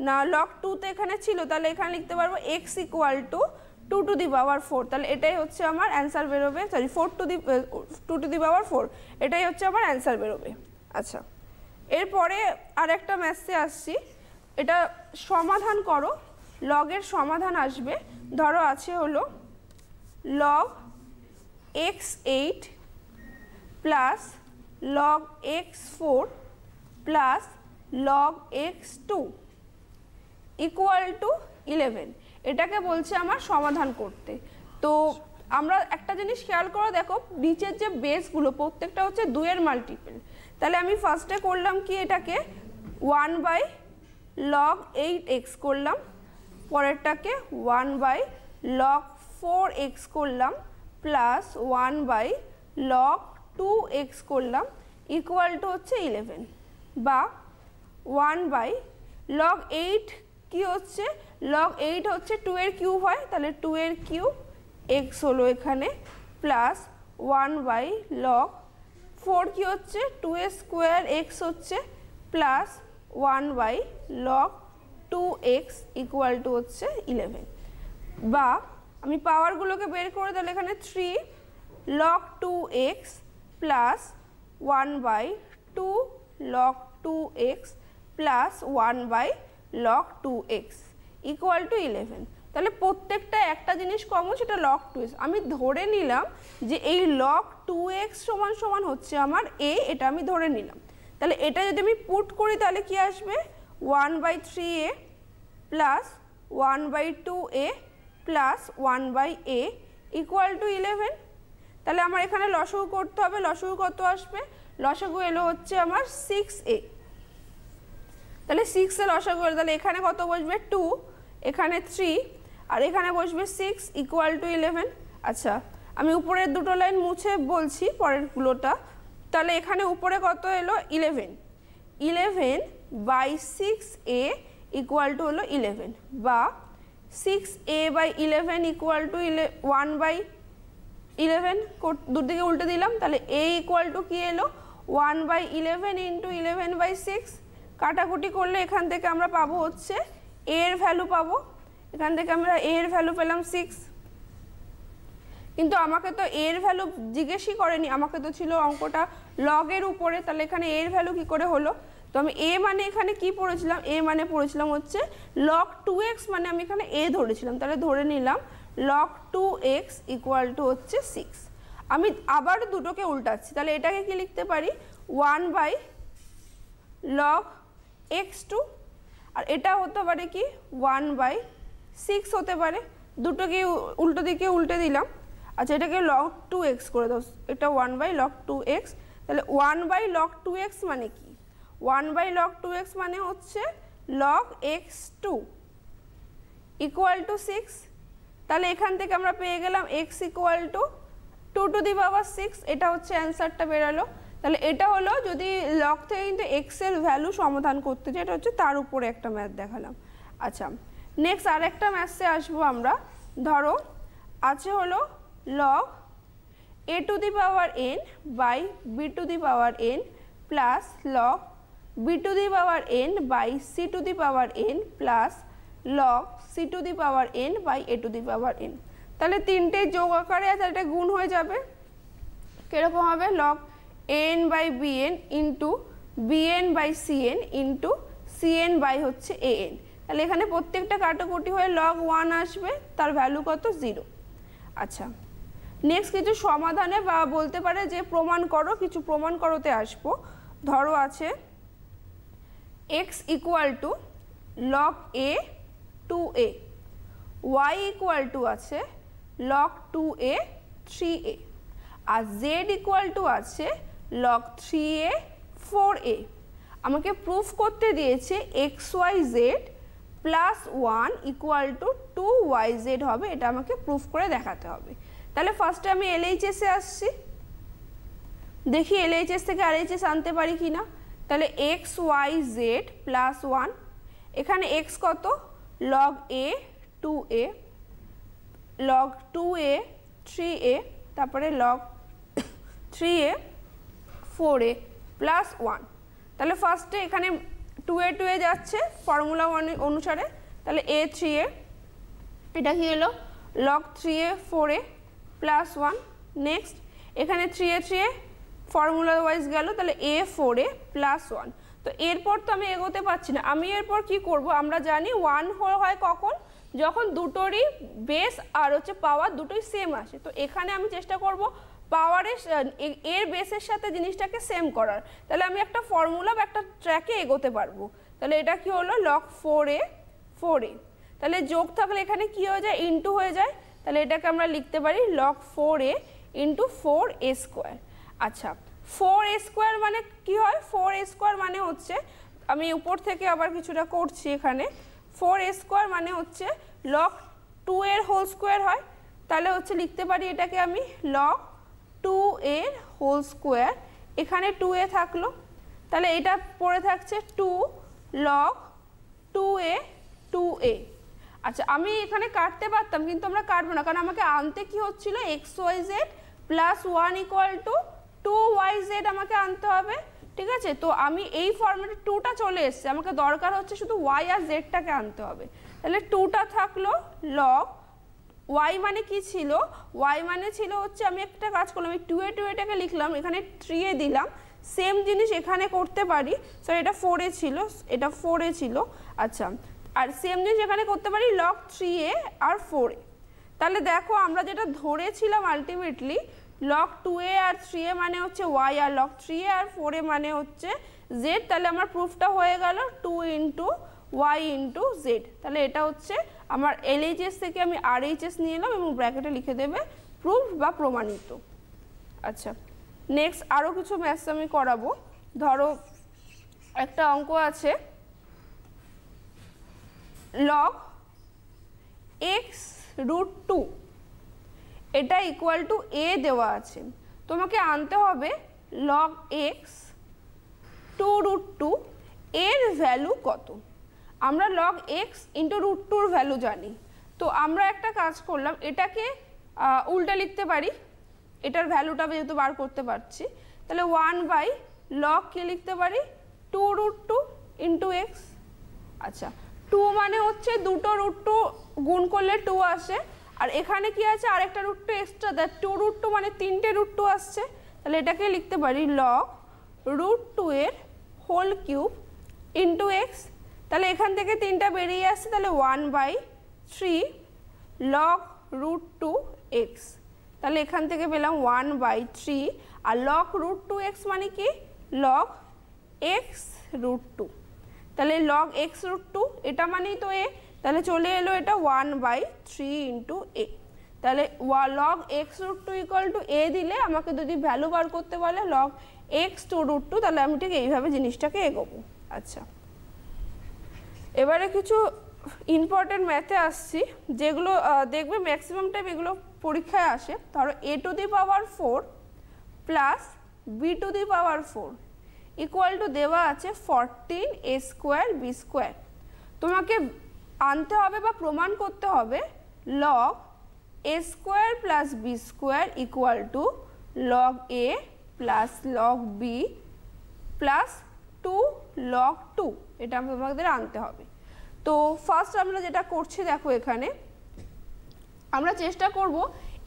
না, log 2 তো এখানে ছিল, তাহলে এখানে লিখতে পারবো x = 2 টু দি পাওয়ার 4, তাহলে এটাই হচ্ছে আমার অ্যান্সার বেরোবে, সরি 2 টু দি পাওয়ার 4, এটাই হচ্ছে আমার অ্যান্সার বেরোবে। আচ্ছা, এরপরে আরেকটা ম্যাথসে আসছি, এটা সমাধান করো, লগের সমাধান আসবে, ধরো আছে হলো log x8 plus log x4 plus log x2 = 11, এটাকে বলছে আমার সমাধান করতে। তো আমরা একটা জিনিস খেয়াল করে দেখো, নিচের যে বেসগুলো প্রত্যেকটা হচ্ছে 2 এর মাল্টিপল, তাহলে আমি ফার্স্টে করলাম কি, এটাকে 1/log 8x করলাম, পরেরটাকে 1/log 4x করলাম, প্লাস 1/log লগ 2x করলাম ইকুয়াল টু হচ্ছে 11 বা 1 বাই লগ 8 কি হচ্ছে লগ 8 হচ্ছে 2 এর কিউব হয় তাহলে 2 এর কিউব x হলো এখানে প্লাস 1 বাই লগ 4 কি হচ্ছে 2 এর স্কোয়ার x হচ্ছে plus 1 by log 2x equal to হচ্ছে 11 বা আমি পাওয়ারগুলোকে বের করে তাহলে এখানে 3 log 2x plus 1 by 2 log 2x plus 1 by log 2x equal to 11 তাহলে প্রত্যেকটা একটা জিনিস কমন সেটা লগ 2x আমি ধরে নিলাম যে এই লগ 2x সমান সমান হচ্ছে আমার a এটা আমি ধরে নিলাম তাহলে এটা যদি আমি পুট করি তাহলে কি আসবে 1 by 3a plus 1 by 2a plus 1 by a equal to 11 তাহলে আমার এখানে লসাগু করতে হবে লসাগু কত আসবে লসাগু এলো হচ্ছে আমার 6a তাহলে 6 এর লসাগু তাহলে এখানে কত বসবে 2 এখানে 3 আর এখানে বসবে 6 ইকুয়াল টু 11 আচ্ছা আমি উপরের দুটো লাইন মুছে বলছি পরেরগুলোটা তাহলে এখানে উপরে কত এলো 11 বাই 6a ইকুয়াল টু হলো 11 বা 6a by 11 equal to 1 by 11 দুদিকে উল্টে দিলাম তাহলে a ইকুয়াল টু কি এলো 1 বাই 11 ইন্টু 11 বাই 6 কাটাকুটি করলে এখান থেকে আমরা পাবো হচ্ছে a এর ভ্যালু পাবো এখান থেকে আমরা a এর ভ্যালু পেলাম 6 কিন্তু আমাকে তো a এর ভ্যালু জিজ্ঞেসই করেনি আমাকে তো ছিল অঙ্কটা লগ এর উপরে তাহলে এখানে a এর ভ্যালু কি করে হলো তো আমি a মানে এখানে কি পড়েছিলাম a মানে পড়েছিলাম হচ্ছে log 2x মানে আমি এখানে a ধরেছিলাম তাহলে ধরে নিলাম log 2x ইকুয়াল টু হচ্ছে 6 আমি আবার দুটোকে উল্টাচ্ছি তাহলে এটাকে কি লিখতে পারি 1 বাই log x2 আর এটা হতে পারে কি 1 বাই 6 হতে পারে দুটোকে উল্টো দিকে উল্টে দিলাম আচ্ছা এটাকে log 2x করে দাও এটা 1 বাই log 2x তাহলে 1 বাই log 2x মানে কি 1 বাই log 2x মানে হচ্ছে log x2 ইকুয়াল টু 6 তাহলে এখান থেকে আমরা পেয়ে গেলাম x equal to 2 to the power 6 এটা হচ্ছে অ্যান্সারটা বেরালো তাহলে এটা হলো যদি লগ থেকে কিন্তু x এর ভ্যালু সমাধান করতে চাই এটা হচ্ছে তার উপরে একটা ম্যাথ দেখালাম আচ্ছা নেক্সট আরেকটা ম্যাথে আসবো আমরা ধরো আছে হলো log a to the power n by b to the power n plus log b to the power n by c to the power n plus log c to the power n by a to the power n তাহলে তিনটে যোগ আকারে আছে এটা গুণ হয়ে যাবে কিরকম হবে log an by bn into bn by cn into cn by হচ্ছে an তাহলে এখানে প্রত্যেকটা কাটাকুটি হয়ে log 1 আসবে তার ভ্যালু কত 0 আচ্ছা নেক্সট কিছু সমাধানে বা বলতে পারে যে প্রমাণ করো কিছু প্রমাণ করতে আসবো ধরো আছে x equal to log a 2a y equal to আছে log 2a 3a আর z ইকুয়াল টু আছে log 3a 4a আমাকে প্রুফ করতে দিয়েছে xyz plus 1 equal to 2yz হবে এটা আমাকে প্রুফ করে দেখাতে হবে তাহলে ফার্স্টে আমি LHS এ আসছি দেখি LHS থেকে RHS আনতে পারি কিনা তাহলে xyz প্লাস 1 এখানে x কত log a 2a log 2a 3a তারপরে log 3a 4a প্লাস 1 তাহলে ফার্স্টে এখানে 2a 2a যাচ্ছে ফর্মুলা অনুসারে তাহলে a 3a এটা কি হলো log 3a 4a plus 1 next এখানে 3a 3a ফর্মুলা ওয়াইজ গেল তাহলে a 4a প্লাস 1 তো এরপর তো আমি এগোতে পারছি না আমি এরপর কি করব আমরা জানি 1 হয় কখন যখন দুটোরই বেস আর হচ্ছে পাওয়ার দুটোই সেম আসে তো এখানে আমি চেষ্টা করব পাওয়ারের এর বেসের সাথে জিনিসটাকে সেম করার তাহলে আমি একটা ফর্মুলা বা একটা ট্র্যাকে এগোতে পারবো তাহলে এটা কি হলো log 4a 4a তাহলে যোগ থাকলে এখানে কি হয়ে যায় ইনটু হয়ে যায় তাহলে এটাকে আমরা লিখতে পারি log 4a into 4a square আচ্ছা 4a স্কোয়ার মানে কি হয় 4a স্কোয়ার মানে হচ্ছে আমি উপর থেকে আবার কিছুটা করছি এখানে 4a স্কোয়ার মানে হচ্ছে log 2 এর হোল স্কোয়ার হয় তাহলে হচ্ছে লিখতে পারি এটাকে আমি log 2a হোল স্কোয়ার, এখানে 2a থাকলো, তাহলে এটা পড়ে থাকছে 2 log 2a 2a। আচ্ছা আমি এখানে কাটতে পারতাম কিন্তু আমরা কাটবো না, কারণ আমাকে আনতে কি হচ্ছিল xyz plus 1 equal to 2yz আমাকে আনতে হবে, ঠিক আছে। তো আমি এই ফর্মেটে 2টা চলে এসছে, আমাকে দরকার হচ্ছে শুধু y আর zটাকে আনতে হবে। তাহলে 2টা থাকলো log y মানে কি ছিল, y মানে ছিল হচ্ছে, আমি একটা কাজ করলাম, আমি 2a লিখলাম, এখানে 3a দিলাম, সেম জিনিস এখানে করতে পারি। সরি এটা 4a ছিল, এটা 4a ছিল। আচ্ছা আর সেম জিনিস এখানে করতে পারি log 3a আর 4a। তাহলে দেখো আমরা যেটা ধরেছিলাম আলটিমেটলি log 2a আর 3a মানে হচ্ছে y, আর log 3a আর 4a মানে হচ্ছে z। তাহলে আমার প্রুফটা হয়ে গেল 2 ইন্টু y ইন্টু z। তাহলে এটা হচ্ছে আমার LHS থেকে আমি RHS নিয়ে এলাম এবং ব্র্যাকেটে লিখে দেবে প্রুফ বা প্রমাণিত। আচ্ছা নেক্সট আরও কিছু ম্যাথস আমি করাবো। ধরো একটা অঙ্ক আছে log x রুট 2, এটা ইকুয়াল টু a দেওয়া আছে, তোমাকে আনতে হবে log x 2 রুট 2 এর ভ্যালু কত। আমরা log x into root 2 value জানি, তো আমরা একটা কাজ করলাম, এটাকে উল্টা লিখতে পারি, এটার ভ্যালুটা যেহেতু বার করতে পারছি, তাহলে 1 বাই log কে লিখতে পারি 2 রুট 2 ইন্টু এক্স। আচ্ছা 2 মানে হচ্ছে দুটো রুট 2 গুণ করলে 2 আসে, আর এখানে কি আছে আরেকটা রুট 2 এক্সট্রা, দ্যাট 2 রুট 2 মানে 3টে রুট 2 আসছে, তাহলে এটাকে লিখতে পারি log রুট 2 এর হোল কিউব ইন্টু এক্স। তাহলে এখান থেকে 3টা বেরিয়ে আসছে, তাহলে 1/3 log রুট 2 এক্স। তাহলে এখান থেকে পেলাম 1/3, আর log রুট 2 এক্স মানে কি log x রুট 2। তাহলে log x রুট 2 এটা মানেই তো a, তাহলে চলে এলো এটা 1/3 ইন্টু a। তাহলে log x root 2 equal to a দিলে আমাকে যদি ভ্যালু বার করতে বলে log x 2 রুট 2, তাহলে আমি ঠিক এইভাবে জিনিসটাকে এগোবো। আচ্ছা এবারে কিছু ইম্পর্টেন্ট ম্যাথে আসছি, যেগুলো দেখবে ম্যাক্সিমাম টাইম এগুলো পরীক্ষায় আসে। ধরো a to the power 4 plus b to the power 4 equal to দেওয়া আছে 14a স্কোয়ার b স্কোয়ার। তোমাকে আনতে হবে বা প্রমাণ করতে হবে log a square plus b square equal to log a plus log b plus 2 log 2, এটা আমাদের আনতে হবে। তো ফার্স্ট আমরা যেটা করছি দেখো, এখানে আমরা চেষ্টা করব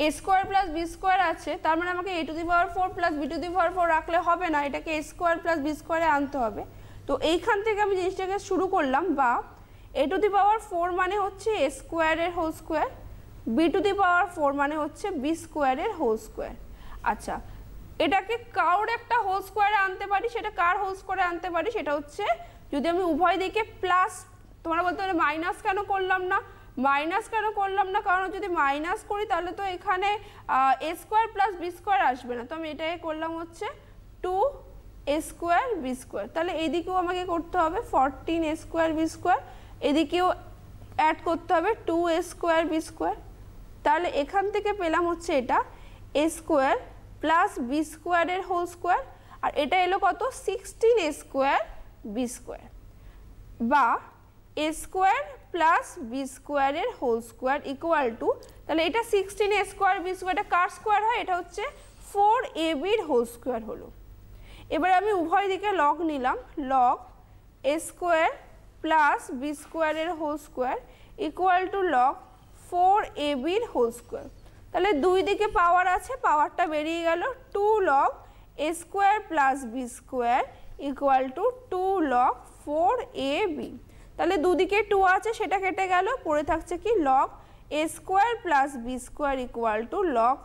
a square plus b square আছে, তার মানে আমাকে a to the power 4 plus b to the power 4 রাখলে হবে না, এটাকে a স্কোয়ার প্লাস b স্কোয়ারে আনতে হবে। তো এইখান থেকে আমি জিনিসটাকে শুরু করলাম, বা a টু দি পাওয়ার 4 মানে হচ্ছে a স্কোয়ারের whole square, b to the power 4 মানে হচ্ছে b স্কোয়ারের হোল স্কোয়ার। আচ্ছা এটাকে কারোর একটা হোল স্কোয়ারে আনতে পারি, সেটা কার হোল স্কোয়ারে আনতে পারি, সেটা হচ্ছে যদি আমি উভয় দিকে প্লাস, তোমরা বলতে পারো মাইনাস কেন করলাম না, মাইনাস কেন করলাম না, কারণ যদি মাইনাস করি তাহলে তো এখানে a square plus b square আসবে না, তো আমি এটাকে করলাম হচ্ছে 2a স্কোয়ার b স্কোয়ার। তাহলে এদিকেও আমাকে করতে হবে 14a স্কোয়ার b স্কোয়ার, এদিকেও অ্যাড করতে হবে 2a স্কোয়ার b স্কোয়ার। তাহলে এখান থেকে পেলাম হচ্ছে এটা a স্কোয়ার প্লাস b স্কোয়ারের হোল স্কোয়ার, আর এটা এলো কত 16a স্কোয়ার b স্কোয়ার, বা a স্কোয়ার প্লাস b স্কোয়ারের হোল স্কোয়ার ইকুয়াল টু, তাহলে এটা 16a স্কোয়ার b স্কোয়ার, এটা কার স্কোয়ার হয়, এটা হচ্ছে 4abর হোল স্কোয়ার হলো। এবার আমি উভয় দিকে লগ নিলাম, log a square plus b স্কোয়ারের whole square equal to log 4abর হোল স্কোয়ার। তাহলে দুই দিকে পাওয়ার আছে, পাওয়ারটা বেরিয়ে গেল 2 log a square plus b square equal to 2 log 4ab। তাহলে দুদিকে 2 আছে, সেটা কেটে গেল, পড়ে থাকছে কি log a square plus b square equal to log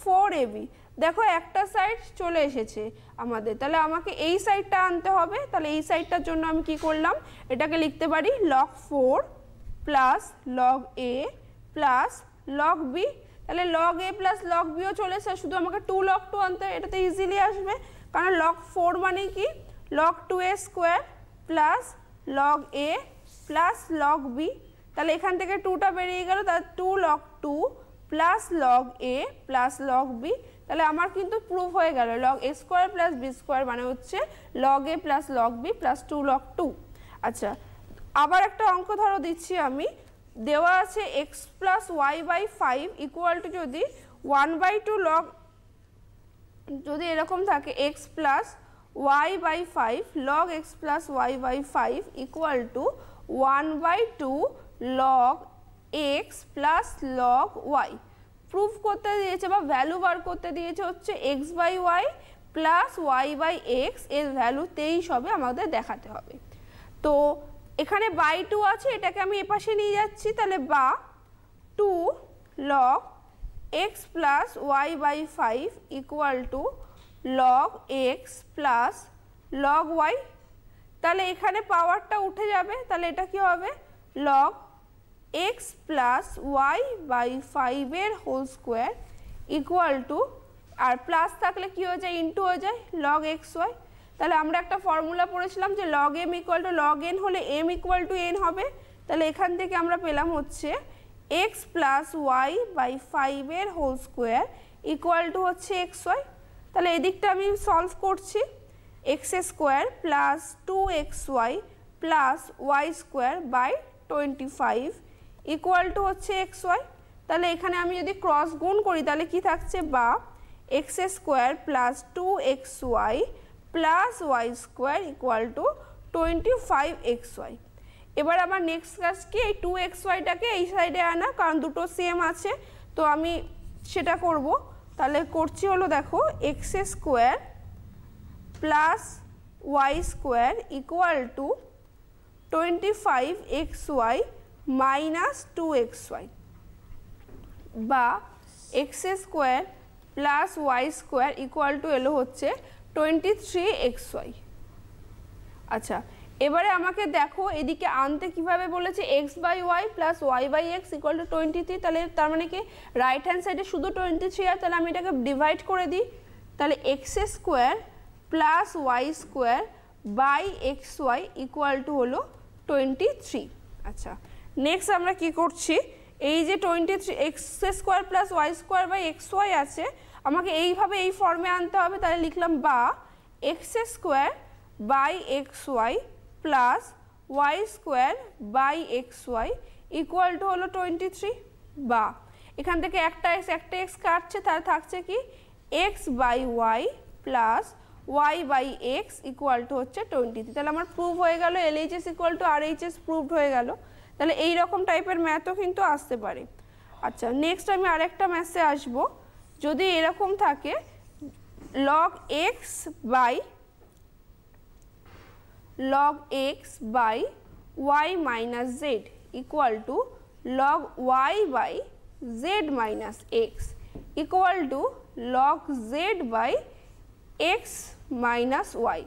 4ab। দেখো একটা সাইড চলে এসেছে আমাদের, তাহলে আমাকে এই সাইডটা আনতে হবে। তাহলে এই সাইডটার জন্য আমি কি করলাম, এটাকে লিখতে পারি log 4 plus log a plus log b। তাহলে log a plus log b ও চলে এসে, শুধু আমাকে 2 log 2 আনতে, এটা তো ইজিলি আসবে, কারণ log 4 মানে কি log 2a square plus log a plus log b। তাহলে এখান থেকে 2টা বেরিয়ে গেল, তাহলে 2 log 2 plus log a plus log b. তাহলে আমার কিন্তু প্রুফ হয়ে গেল log a square plus b square মানে হচ্ছে log a plus log b plus 2 log 2। আচ্ছা, আবার একটা অঙ্ক ধরো দিচ্ছি আমি, দেওয়া আছে X plus Y by 5 equal to যদি 1/2 লগ, যদি এরকম থাকে X plus Y by 5 log x plus Y by 5 equal to 1/2 log x plus log Y. Proof করতে দিয়েছে বা ভ্যালু বার করতে দিয়েছে হচ্ছে X by Y plus Y by X, এর ভ্যালু 23 হবে আমাদের দেখাতে হবে। তো এখানে বাই 2 আছে, এটাকে আমি এপাশে নিয়ে যাচ্ছি, তাহলে বা 2 log x plus Y by 5 equal to log x plus log Y. তাহলে এখানে পাওয়ারটা উঠে যাবে, তাহলে এটা কি হবে log x plus Y by 5 এর হোল স্কোয়ার ইকুয়াল টু, আর প্লাস থাকলে কি হয়ে যায় ইন্টু হয়ে যায় লগ এক্স ওয়াই। তাহলে আমরা একটা ফর্মুলা পড়েছিলাম যে log M equal to log N হলে এম ইকুয়াল টু এন হবে। তাহলে এখান থেকে আমরা পেলাম হচ্ছে এক্স প্লাস ওয়াই বাই 5 এর হোল স্কোয়ার ইকুয়াল টু হচ্ছে এক্স ওয়াই। তাহলে এদিকটা আমি সলভ করছি, X square plus 2xy plus Y square by 25 equal to হচ্ছে এক্স ওয়াই। তাহলে এখানে আমি যদি ক্রস গুণ করি তাহলে কি থাকছে বা X square plus 2xy plus Y square equal to 25xy। এবার আমার নেক্সট কাজ কি, এই 2xyটাকে এই সাইডে আনা, কারণ দুটো সেম আছে, তো আমি সেটা করব। তাহলে করছি হলো দেখো X square plus Y square equal to 25xy minus 2xy বা X square plus Y square equal to এলো হচ্ছে 23xy। আচ্ছা, এবারে আমাকে দেখো এদিকে আনতে কিভাবে বলেছে X by Y plus Y by X equal to 23। তাহলে তার মানে কি রাইট হ্যান্ড সাইডে শুধু 23 আর, তাহলে আমি এটাকে ডিভাইড করে দিই। তাহলে X square plus Y square by X Y equal to হলো 23। আচ্ছা, নেক্সট আমরা কি করছি, এই যে 23 X square plus Y square by X Y আছে, আমাকে এইভাবে এই ফর্মে আনতে হবে। তাহলে লিখলাম বা X square by X Y plus Y square by X Y equal to হলো 23। বা এখান থেকে একটা এক্স কাটছে, তাহলে থাকছে কি X by Y plus Y by X equal to হচ্ছে 23। তাহলে আমার প্রুভ হয়ে গেল LHS equal to RHS proved হয়ে গেল। তাহলে এই রকম টাইপের ম্যাথও কিন্তু আসতে পারে। আচ্ছা, নেক্সট আমি আরেকটা ম্যাথে আসব, যদি এরকম থাকে log x by Y minus Z equal to log Y by Z minus x equal to log Z by x minus Y.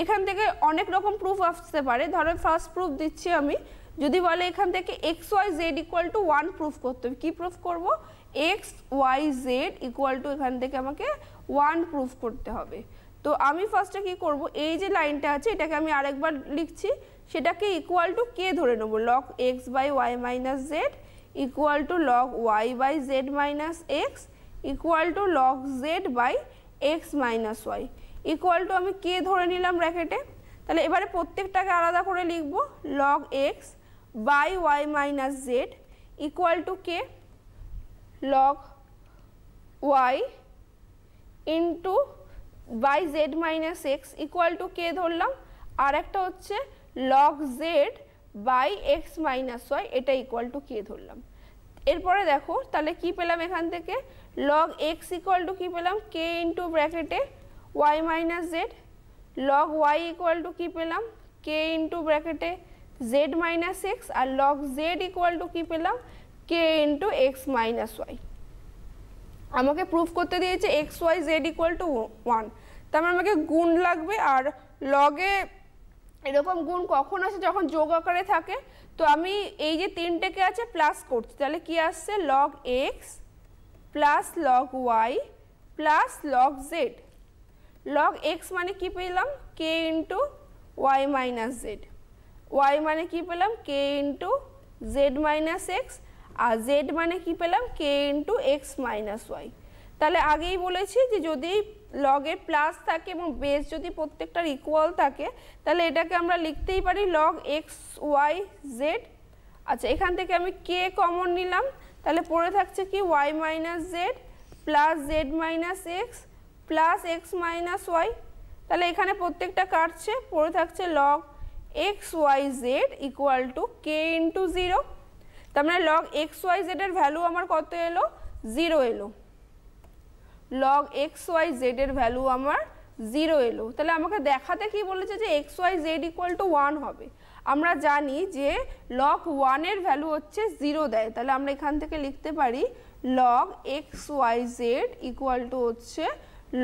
এখান থেকে অনেক রকম প্রুফ আসতে পারে। ধরো ফার্স্ট প্রুফ দিচ্ছি আমি, যদি বলে এখান থেকে x Y z equal to 1 proof করতে হবে, কী প্রুফ করবো x Y z equal to এখান থেকে আমাকে 1 প্রুফ করতে হবে। তো আমি ফার্স্টে কি করব, এই যে লাইনটা আছে এটাকে আমি আরেকবার লিখছি, সেটাকে ইকুয়াল টু কে ধরে নেবো log x by Y minus Z equal to log Y by Z minus x equal to log Z by x minus y equal to আমি কে ধরে নিলাম ব্র্যাকেটে। তাহলে এবারে প্রত্যেকটাকে আলাদা করে লিখব, log x by Y minus Z equal to k log y into by Z minus x equal to k ধরলাম, আর একটা হচ্ছে log Z by x minus y, এটা ইকুয়াল টু কে ধরলাম। এরপরে দেখো তাহলে কি পেলাম এখান থেকে লগ এক্স ইকুয়াল টু কি পেলাম কে ইন্টু ব্র্যাকেটে y minus z, log y equal to কি পেলাম কে ইন্টু ব্র্যাকেটে জেড মাইনাস এক্স, আর লগ জেড ইকুয়াল টু কি পেলাম k into x minus y. আমাকে প্রুফ করতে দিয়েছে x Y z equal to 1, তার মানে আমাকে গুণ লাগবে। আর লগে এরকম গুণ কখন আসে, যখন যোগ আকারে থাকে। তো আমি এই যে তিনটেকে আছে প্লাস করছি, তাহলে কি আসছে log x plus log y plus log z. Log x মানে কি পেলাম k into y minus z, y মানে কি পেলাম k into z minus x, আর জেড মানে কি পেলাম k into x minus y. তাহলে আগেই বলেছি যে যদি লগের প্লাস থাকে এবং বেস যদি প্রত্যেকটার ইকুয়াল থাকে তাহলে এটাকে আমরা লিখতেই পারি লগ এক্স ওয়াই জেড। আচ্ছা এখান থেকে আমি কে কমন নিলাম, তাহলে পড়ে থাকছে কি y minus z plus z minus x plus x minus y. তাহলে এখানে প্রত্যেকটা কাটছে, পড়ে থাকছে log x Y z equal to k into zero. তার মানে লগ এক্স ওয়াই জেডের ভ্যালু আমার কত এলো, 0 এলো। লগ এক্স ওয়াই জেডের ভ্যালু আমার 0 এলো। তাহলে আমাকে দেখাতে কি বলেছে যে x Y z equal to 1 হবে। আমরা জানি যে লগ 1-এর ভ্যালু হচ্ছে 0 দেয়, তাহলে আমরা এখান থেকে লিখতে পারি log x Y z equal to হচ্ছে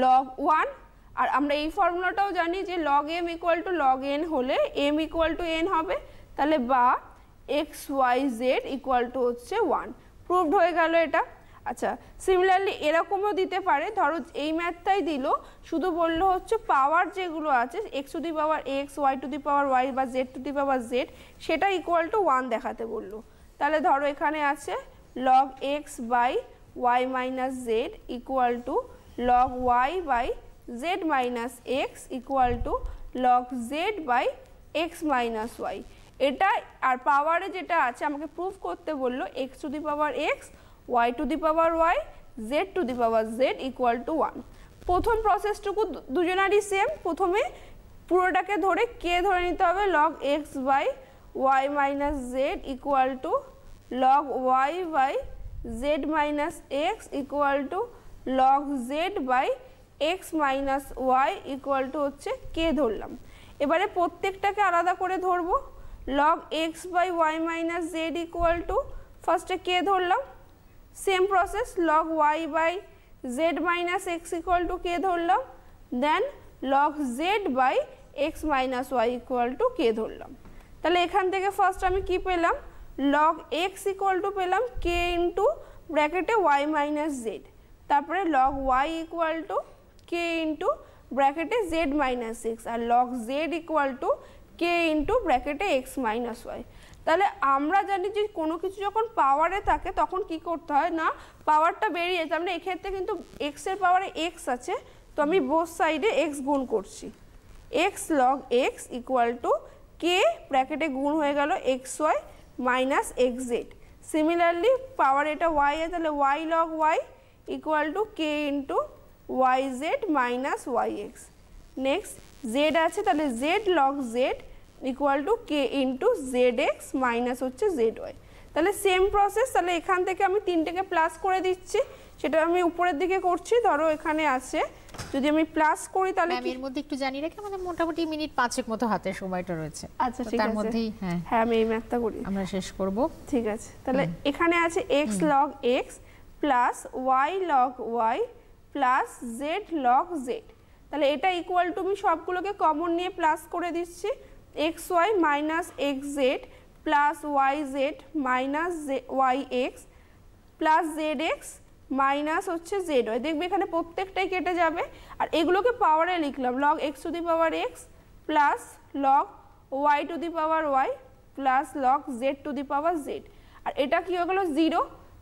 লগ 1। আর আমরা এই ফর্মুলাটাও জানি যে log M equal to log N হলে এম ইকুয়াল টু এন হবে, তাহলে বা x Y z equal to হচ্ছে 1। প্রুভড হয়ে গেল এটা। আচ্ছা সিমিলারলি এরকমও দিতে পারে, ধরো এই ম্যাথটাই দিল, শুধু বললো হচ্ছে পাওয়ার যেগুলো আছে x to the power x, y to the power y বা z to the power z সেটা ইকুয়াল টু 1 দেখাতে বললো। তাহলে ধরো এখানে আছে log x by Y minus Z equal to log Y by Z minus x equal to log Z by x minus y. এটা আর পাওয়ারে যেটা আছে আমাকে প্রুভ করতে বললো x to the power x, y to the power y, z to the power z equal to 1। প্রথম প্রসেসটুকু দুজনারই same, প্রথমে পুরোটাকে ধরে কে ধরে নিতে হবে log x by Y minus Z equal to log Y by Z minus x equal to log Z by x minus y equal to হচ্ছে k ধরলাম। এবারে প্রত্যেকটাকে আলাদা করে ধরবো, log x by Y minus Z equal to ফার্স্টে k ধরলাম, same process log Y by Z minus x equal to k ধরলাম, then log Z by x minus y equal to k ধরলাম। তাহলে এখান থেকে ফার্স্ট আমি কি পেলাম, লগ এক্স ইকুয়াল টু পেলাম কে ইন্টু ব্র্যাকেটে ওয়াই মাইনাস জেড, তারপরে log y equal to k into ব্র্যাকেটে জেড মাইনাস এক্স, আর log z equal to k into ব্র্যাকেটে এক্স মাইনাস ওয়াই। তাহলে আমরা জানি যে কোনো কিছু যখন পাওয়ারে থাকে তখন কি করতে হয় না, পাওয়ারটা বেরিয়ে যায়। আমরা এক্ষেত্রে কিন্তু এক্সের পাওয়ারে এক্স আছে, তো আমি বোথ সাইডে এক্স গুণ করছি, x log x equal to k ব্র্যাকেটে গুণ হয়ে গেল x y minus x z. Similarly power এটা ওয়াই আছে, তাহলে y log y equal to k into y z minus y x. Next z আছে, তাহলে z log z equal to k into z x minus হচ্ছে z y. তাহলে same process, তাহলে এখান থেকে আমি তিনটেকে প্লাস করে দিচ্ছি, সেটা আমি উপরের দিকে করছি। ধরো এখানে আছে, যদি আমি প্লাস করি তাহলে এর মধ্যে একটু জানি রাখি আমাদের মোটামুটি মিনিট 5 মতো হাতে সময়টা রয়েছে। আচ্ছা ঠিক আছে, তার মধ্যেই হ্যাঁ আমি এই ম্যাথটা করি, আমরা শেষ করব। ঠিক আছে, তাহলে এখানে আছে x log x plus y log y plus z log z. তাহলে এটা ইকুয়াল টু আমি সবগুলোকে কমন নিয়ে প্লাস করে দিচ্ছি, x y minus x z plus y z minus y x plus z x minus হচ্ছে জেড ওয়াই। দেখবে এখানে প্রত্যেকটাই কেটে যাবে, আর এগুলোকে পাওয়ারে লিখলাম log x to the power x plus log y to the power y plus log z to the power z. আর এটা কী হয়ে গেলো 0,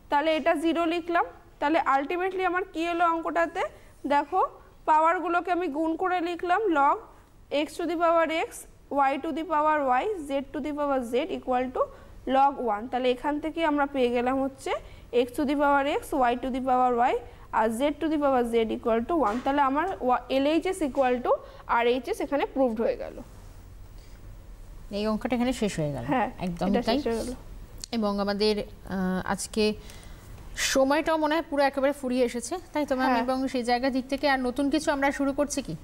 তাহলে এটা 0 লিখলাম। তাহলে আলটিমেটলি আমার কী হলো অঙ্কটাতে, দেখো পাওয়ারগুলোকে আমি গুণ করে লিখলাম log x to the power x, y to the power y, z to the power z equal to log 1। তাহলে এখান থেকে আমরা পেয়ে গেলাম হচ্ছে x to the power x, y to the power y আর z to the power z equal to 1। তাহলে আমার LHS equal to RHS এখানে প্রুভড হয়ে গেল। এই অঙ্কটা এখানে শেষ হয়ে গেল। হ্যাঁ একদম তাই। এবং আমাদের আজকে সময়টাও মনে হয় পুরো একেবারে ফুরিয়ে এসেছে, তাই তো ম্যাম? এবং সেই জায়গা দিক থেকে আর নতুন কিছু আমরা শুরু করছি কি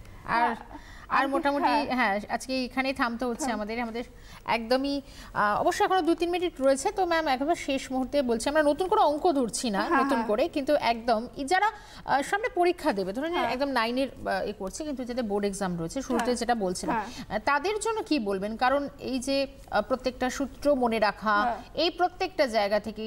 আর মোটামুটি আজকে এখানেই থামতে হচ্ছে আমাদের একদমই। অবশ্য এখনো 2-3 মিনিট রয়েছে, তো ম্যাম একেবারে শেষ মুহূর্তে বলছি আমরা নতুন করে অঙ্ক ধরছি না নতুন করে, কিন্তু একদম যারা সামনে পরীক্ষা দেবে, ধরুন একদম 9-এর করছে, কিন্তু যাদের বোর্ড এক্সাম রয়েছে শুরুতে যেটা বলছিলাম, তাদের জন্য কি বলবেন? কারণ এই যে প্রত্যেকটা সূত্র মনে রাখা, এই প্রত্যেকটা জায়গা থেকে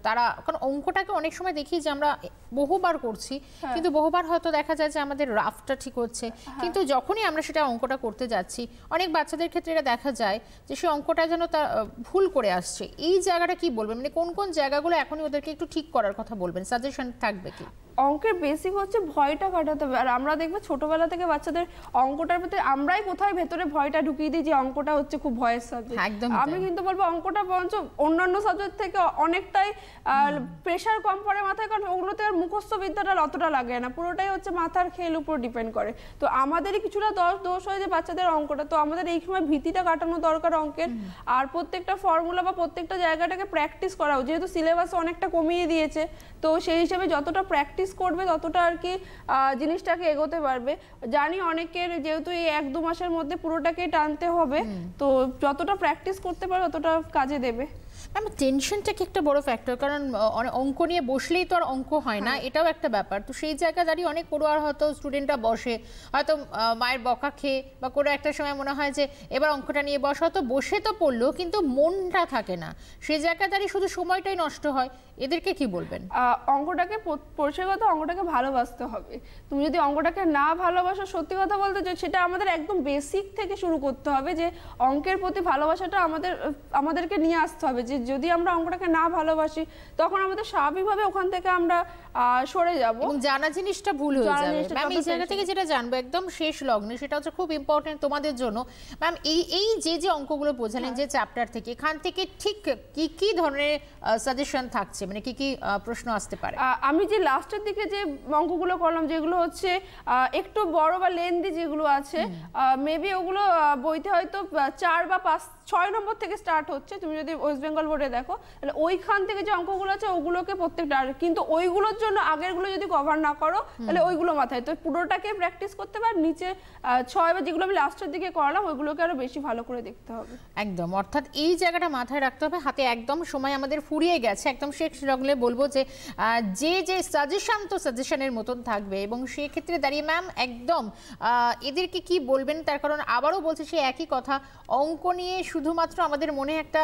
তারা, কারণ অঙ্কটাকে অনেক সময় দেখি যে আমরা বহুবার করছি, কিন্তু বহুবার হয়তো দেখা যায় যে আমাদের রাফটা ঠিক হচ্ছে, কিন্তু যখনই আমরা সেটা অঙ্কটা করতে যাচ্ছি, অনেক বাচ্চাদের ক্ষেত্রে এটা দেখা যায় যে সে অঙ্কটা যেন তার ভুল করে আসছে, এই জায়গাটা কি বলবেন, মানে কোন কোন জায়গাগুলো এখনই ওদেরকে একটু ঠিক করার কথা বলবেন, সাজেশন থাকবে কি? অঙ্কের বেসিক হচ্ছে ভয়টা কাটাতে হবে। আর আমরা দেখবো ছোটবেলা থেকে বাচ্চাদের অঙ্কটার প্রতি আমরাই কোথায় ভেতরে ভয়টা ঢুকিয়ে দিই যে অঙ্কটা হচ্ছে খুব ভয়ের সাবজেক্ট। আমি কিন্তু বলবো অঙ্কটা বরঞ্চ অন্যান্য সাবজেক্ট থেকে অনেকটাই প্রেশার কম পড়ে মাথায়, কারণ ওগুলোতে আর মুখস্থ বিদ্যাটা অতটা লাগে না, পুরোটাই হচ্ছে মাথার খেল উপর ডিপেন্ড করে। তো আমাদেরই কিছুটা দোষ হয় যে বাচ্চাদের অঙ্কটা, তো আমাদের এই সময় ভীতিটা কাটানো দরকার অঙ্কের। আর প্রত্যেকটা ফর্মুলা বা প্রত্যেকটা জায়গাটাকে প্র্যাকটিস করা, যেহেতু সিলেবাস অনেকটা কমিয়ে দিয়েছে, তো সেই হিসাবে যতটা প্র্যাকটিস করবে ততটা আর কি জিনিসটাকে এগোতে পারবে। জানি অনেকের যেহেতু এই 1-2 মাসের মধ্যে পুরোটাকে টানতে হবে, তো যতটা প্র্যাকটিস করতে পারবে ততটা কাজে দেবে। ম্যাম টেনশনটা কি একটা বড় ফ্যাক্টর, কারণ অঙ্ক নিয়ে বসলেই তো আর অঙ্ক হয় না, এটাও একটা ব্যাপার। তো সেই জায়গা দাঁড়িয়ে অনেক পড়ুয়ার হয়তো স্টুডেন্টরা বসে, হয়তো মায়ের বকা খেয়ে বা কোনো একটা সময় মনে হয় যে এবার অঙ্কটা নিয়ে বসা, হয়তো বসে তো পড়লো কিন্তু মনটা থাকে না, সেই জায়গা দাঁড়িয়ে শুধু সময়টাই নষ্ট হয়, এদেরকে কি বলবেন? অঙ্কটাকে পরিষ্কার অঙ্কটাকে ভালোবাসতে হবে। তুমি যদি অঙ্কটাকে না ভালোবাসো, সত্যি কথা বলতে যে সেটা আমাদের একদম বেসিক থেকে শুরু করতে হবে, যে অঙ্কের প্রতি ভালোবাসাটা আমাদেরকে নিয়ে আসতে হবে। যে যদি আমরা অঙ্কটাকে না ভালোবাসি তখন আমাদের স্বাভাবিকভাবে ওখান থেকে আমরা সরে যাব এবং জানা জিনিসটা ভুল হয়ে যাবে। ম্যাম এই জায়গা থেকে যেটা জানবো একদম শেষ লগ্নে, সেটা হচ্ছে খুব ইম্পর্টেন্ট তোমাদের জন্য। ম্যাম এই যে অঙ্কগুলো বোঝালেন যে চ্যাপ্টার থেকে, এখান থেকে ঠিক কি কি ধরনের সাজেশন থাকছে, মানে কি কি প্রশ্ন আসতে পারে? আমি যে লাস্টের দিকে যে অঙ্কগুলো করলাম, যেগুলো হচ্ছে একটু বড় বা লেন্দি যেগুলো আছে, মেবি ওগুলো বইতে হয়তো 4 বা 5-6 নম্বর থেকে স্টার্ট হচ্ছে। তুমি যদি ওয়েস্ট বেঙ্গল বোর্ডে দেখো তাহলে ওইখান থেকে যে অঙ্কগুলো আছে ওগুলোকে প্রত্যেকটা, কিন্তু ওইগুলোর জন্য আগেরগুলো যদি কভার না করো তাহলে ওইগুলো মাথায়, তো পুরোটাকে প্র্যাকটিস করতে পার। নিচে 6 বা যেগুলো আমি লাস্টের দিকে করালাম ওইগুলোকে আরো বেশি ভালো করে দেখতে হবে। একদম, অর্থাৎ এই জায়গাটা মাথায় রাখতে হবে। হাতে একদম সময় আমাদের ফুরিয়ে গেছে, একদম শেষ লগ্নে বলবো যে যে সাজেশন তো সাজেশনের মতন থাকবে, এবং সেই ক্ষেত্রে দাঁড়িয়ে ম্যাম একদম এদেরকে কি বলবেন, তার কারণ আবারও বলছি সেই একই কথা, অঙ্ক নিয়ে শুধুমাত্র আমাদের মনে একটা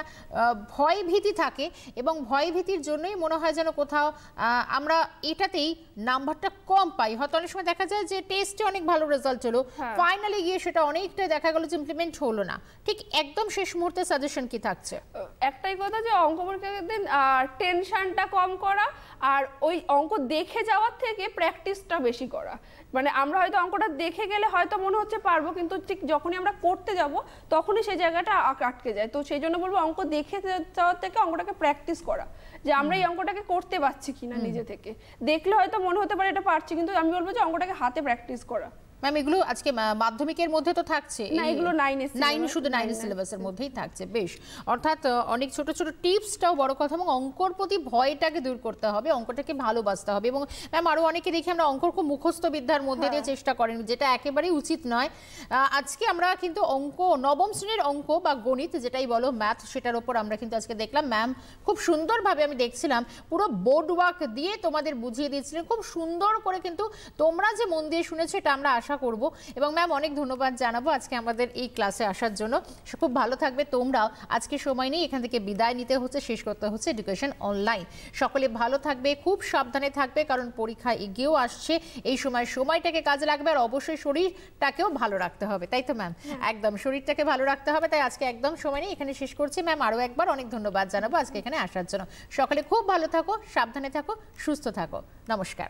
ভয় ভীতি থাকে, এবং ভয় ভীতির জন্যই মনে হয় যেন কোথাও আমরা এটাতেই নাম্বারটা কম পাই। হয়তো অনেক সময় দেখা যায় যে টেস্টে অনেক ভালো রেজাল্ট হলো, ফাইনালি গিয়ে সেটা অনেকটাই দেখা গেল যে ইমপ্লিমেন্ট হলো না। ঠিক একদম শেষ মুহূর্তে সাজেশন কি থাকছে? একটাই কথা যে অঙ্ক পরীক্ষার দিন টেনশনটা কম করা, আর ওই অঙ্ক দেখে যাওয়ার থেকে প্র্যাকটিসটা বেশি করা। মানে আমরা হয়তো অঙ্কটা দেখে গেলে হয়তো মনে হচ্ছে পারবো, কিন্তু ঠিক যখনই আমরা করতে যাব তখনই সেই জায়গাটা আটকে যায়। তো সেই জন্য বলবো অঙ্ক দেখে যাওয়ার থেকে অঙ্কটাকে প্র্যাকটিস করা, যে আমরা এই অঙ্কটাকে করতে পারছি কিনা নিজে থেকে। দেখলে হয়তো মনে হতে পারে এটা পারছি, কিন্তু আমি বলবো যে অঙ্কটাকে হাতে প্র্যাকটিস করা। ম্যাম এগুলো আজকে মাধ্যমিকের মধ্যে তো থাকছে না, এগুলো 9 শুধু 9 সিলেবাসের মধ্যেই থাকছে। বেশ, অর্থাৎ অনেক ছোট ছোট টিপসটাও বড় কথা, এবং অঙ্কর প্রতি ভয়টাকে দূর করতে হবে, অঙ্কটাকে ভালোবাসতে হবে। এবং ম্যাম আরও অনেকে দেখি আমরা অঙ্ক খুব মুখস্থ বিদ্যার মধ্যে দিয়ে চেষ্টা করেন, যেটা একেবারেই উচিত নয়। আজকে আমরা কিন্তু অঙ্ক, নবম শ্রেণীর অঙ্ক বা গণিত যেটাই বলো, ম্যাথ, সেটার ওপর আমরা কিন্তু আজকে দেখলাম ম্যাম খুব সুন্দরভাবে, আমি দেখছিলাম পুরো বোর্ড ওয়ার্ক দিয়ে তোমাদের বুঝিয়ে দিয়েছিলেন খুব সুন্দর করে, কিন্তু তোমরা যে মন দিয়ে শুনেছো এটা আমরা আশা করব। এবং ম্যাম অনেক ধন্যবাদ জানাবো আজকে আমাদের এই ক্লাসে আসার জন্য। খুব ভালো থাকবে তোমরাও। আজকে সময় নেই, এখান থেকে বিদায় নিতে হচ্ছে, শেষ করতে হচ্ছে এডুকেশন অনলাইন। সকলে ভালো থাকবে, খুব সাবধানে থাকবে, কারণ পরীক্ষা এগিয়েও আসছে। এই সময়টাকে কাজে লাগবে, আর অবশ্যই শরীরটাকেও ভালো রাখতে হবে, তাই তো ম্যাম? একদম শরীরটাকে ভালো রাখতে হবে, তাই আজকে একদম সময় নেই, এখানে শেষ করছি। ম্যাম আরও একবার অনেক ধন্যবাদ জানাবো আজকে এখানে আসার জন্য। সকলে খুব ভালো থাকো, সাবধানে থাকো, সুস্থ থাকো। নমস্কার।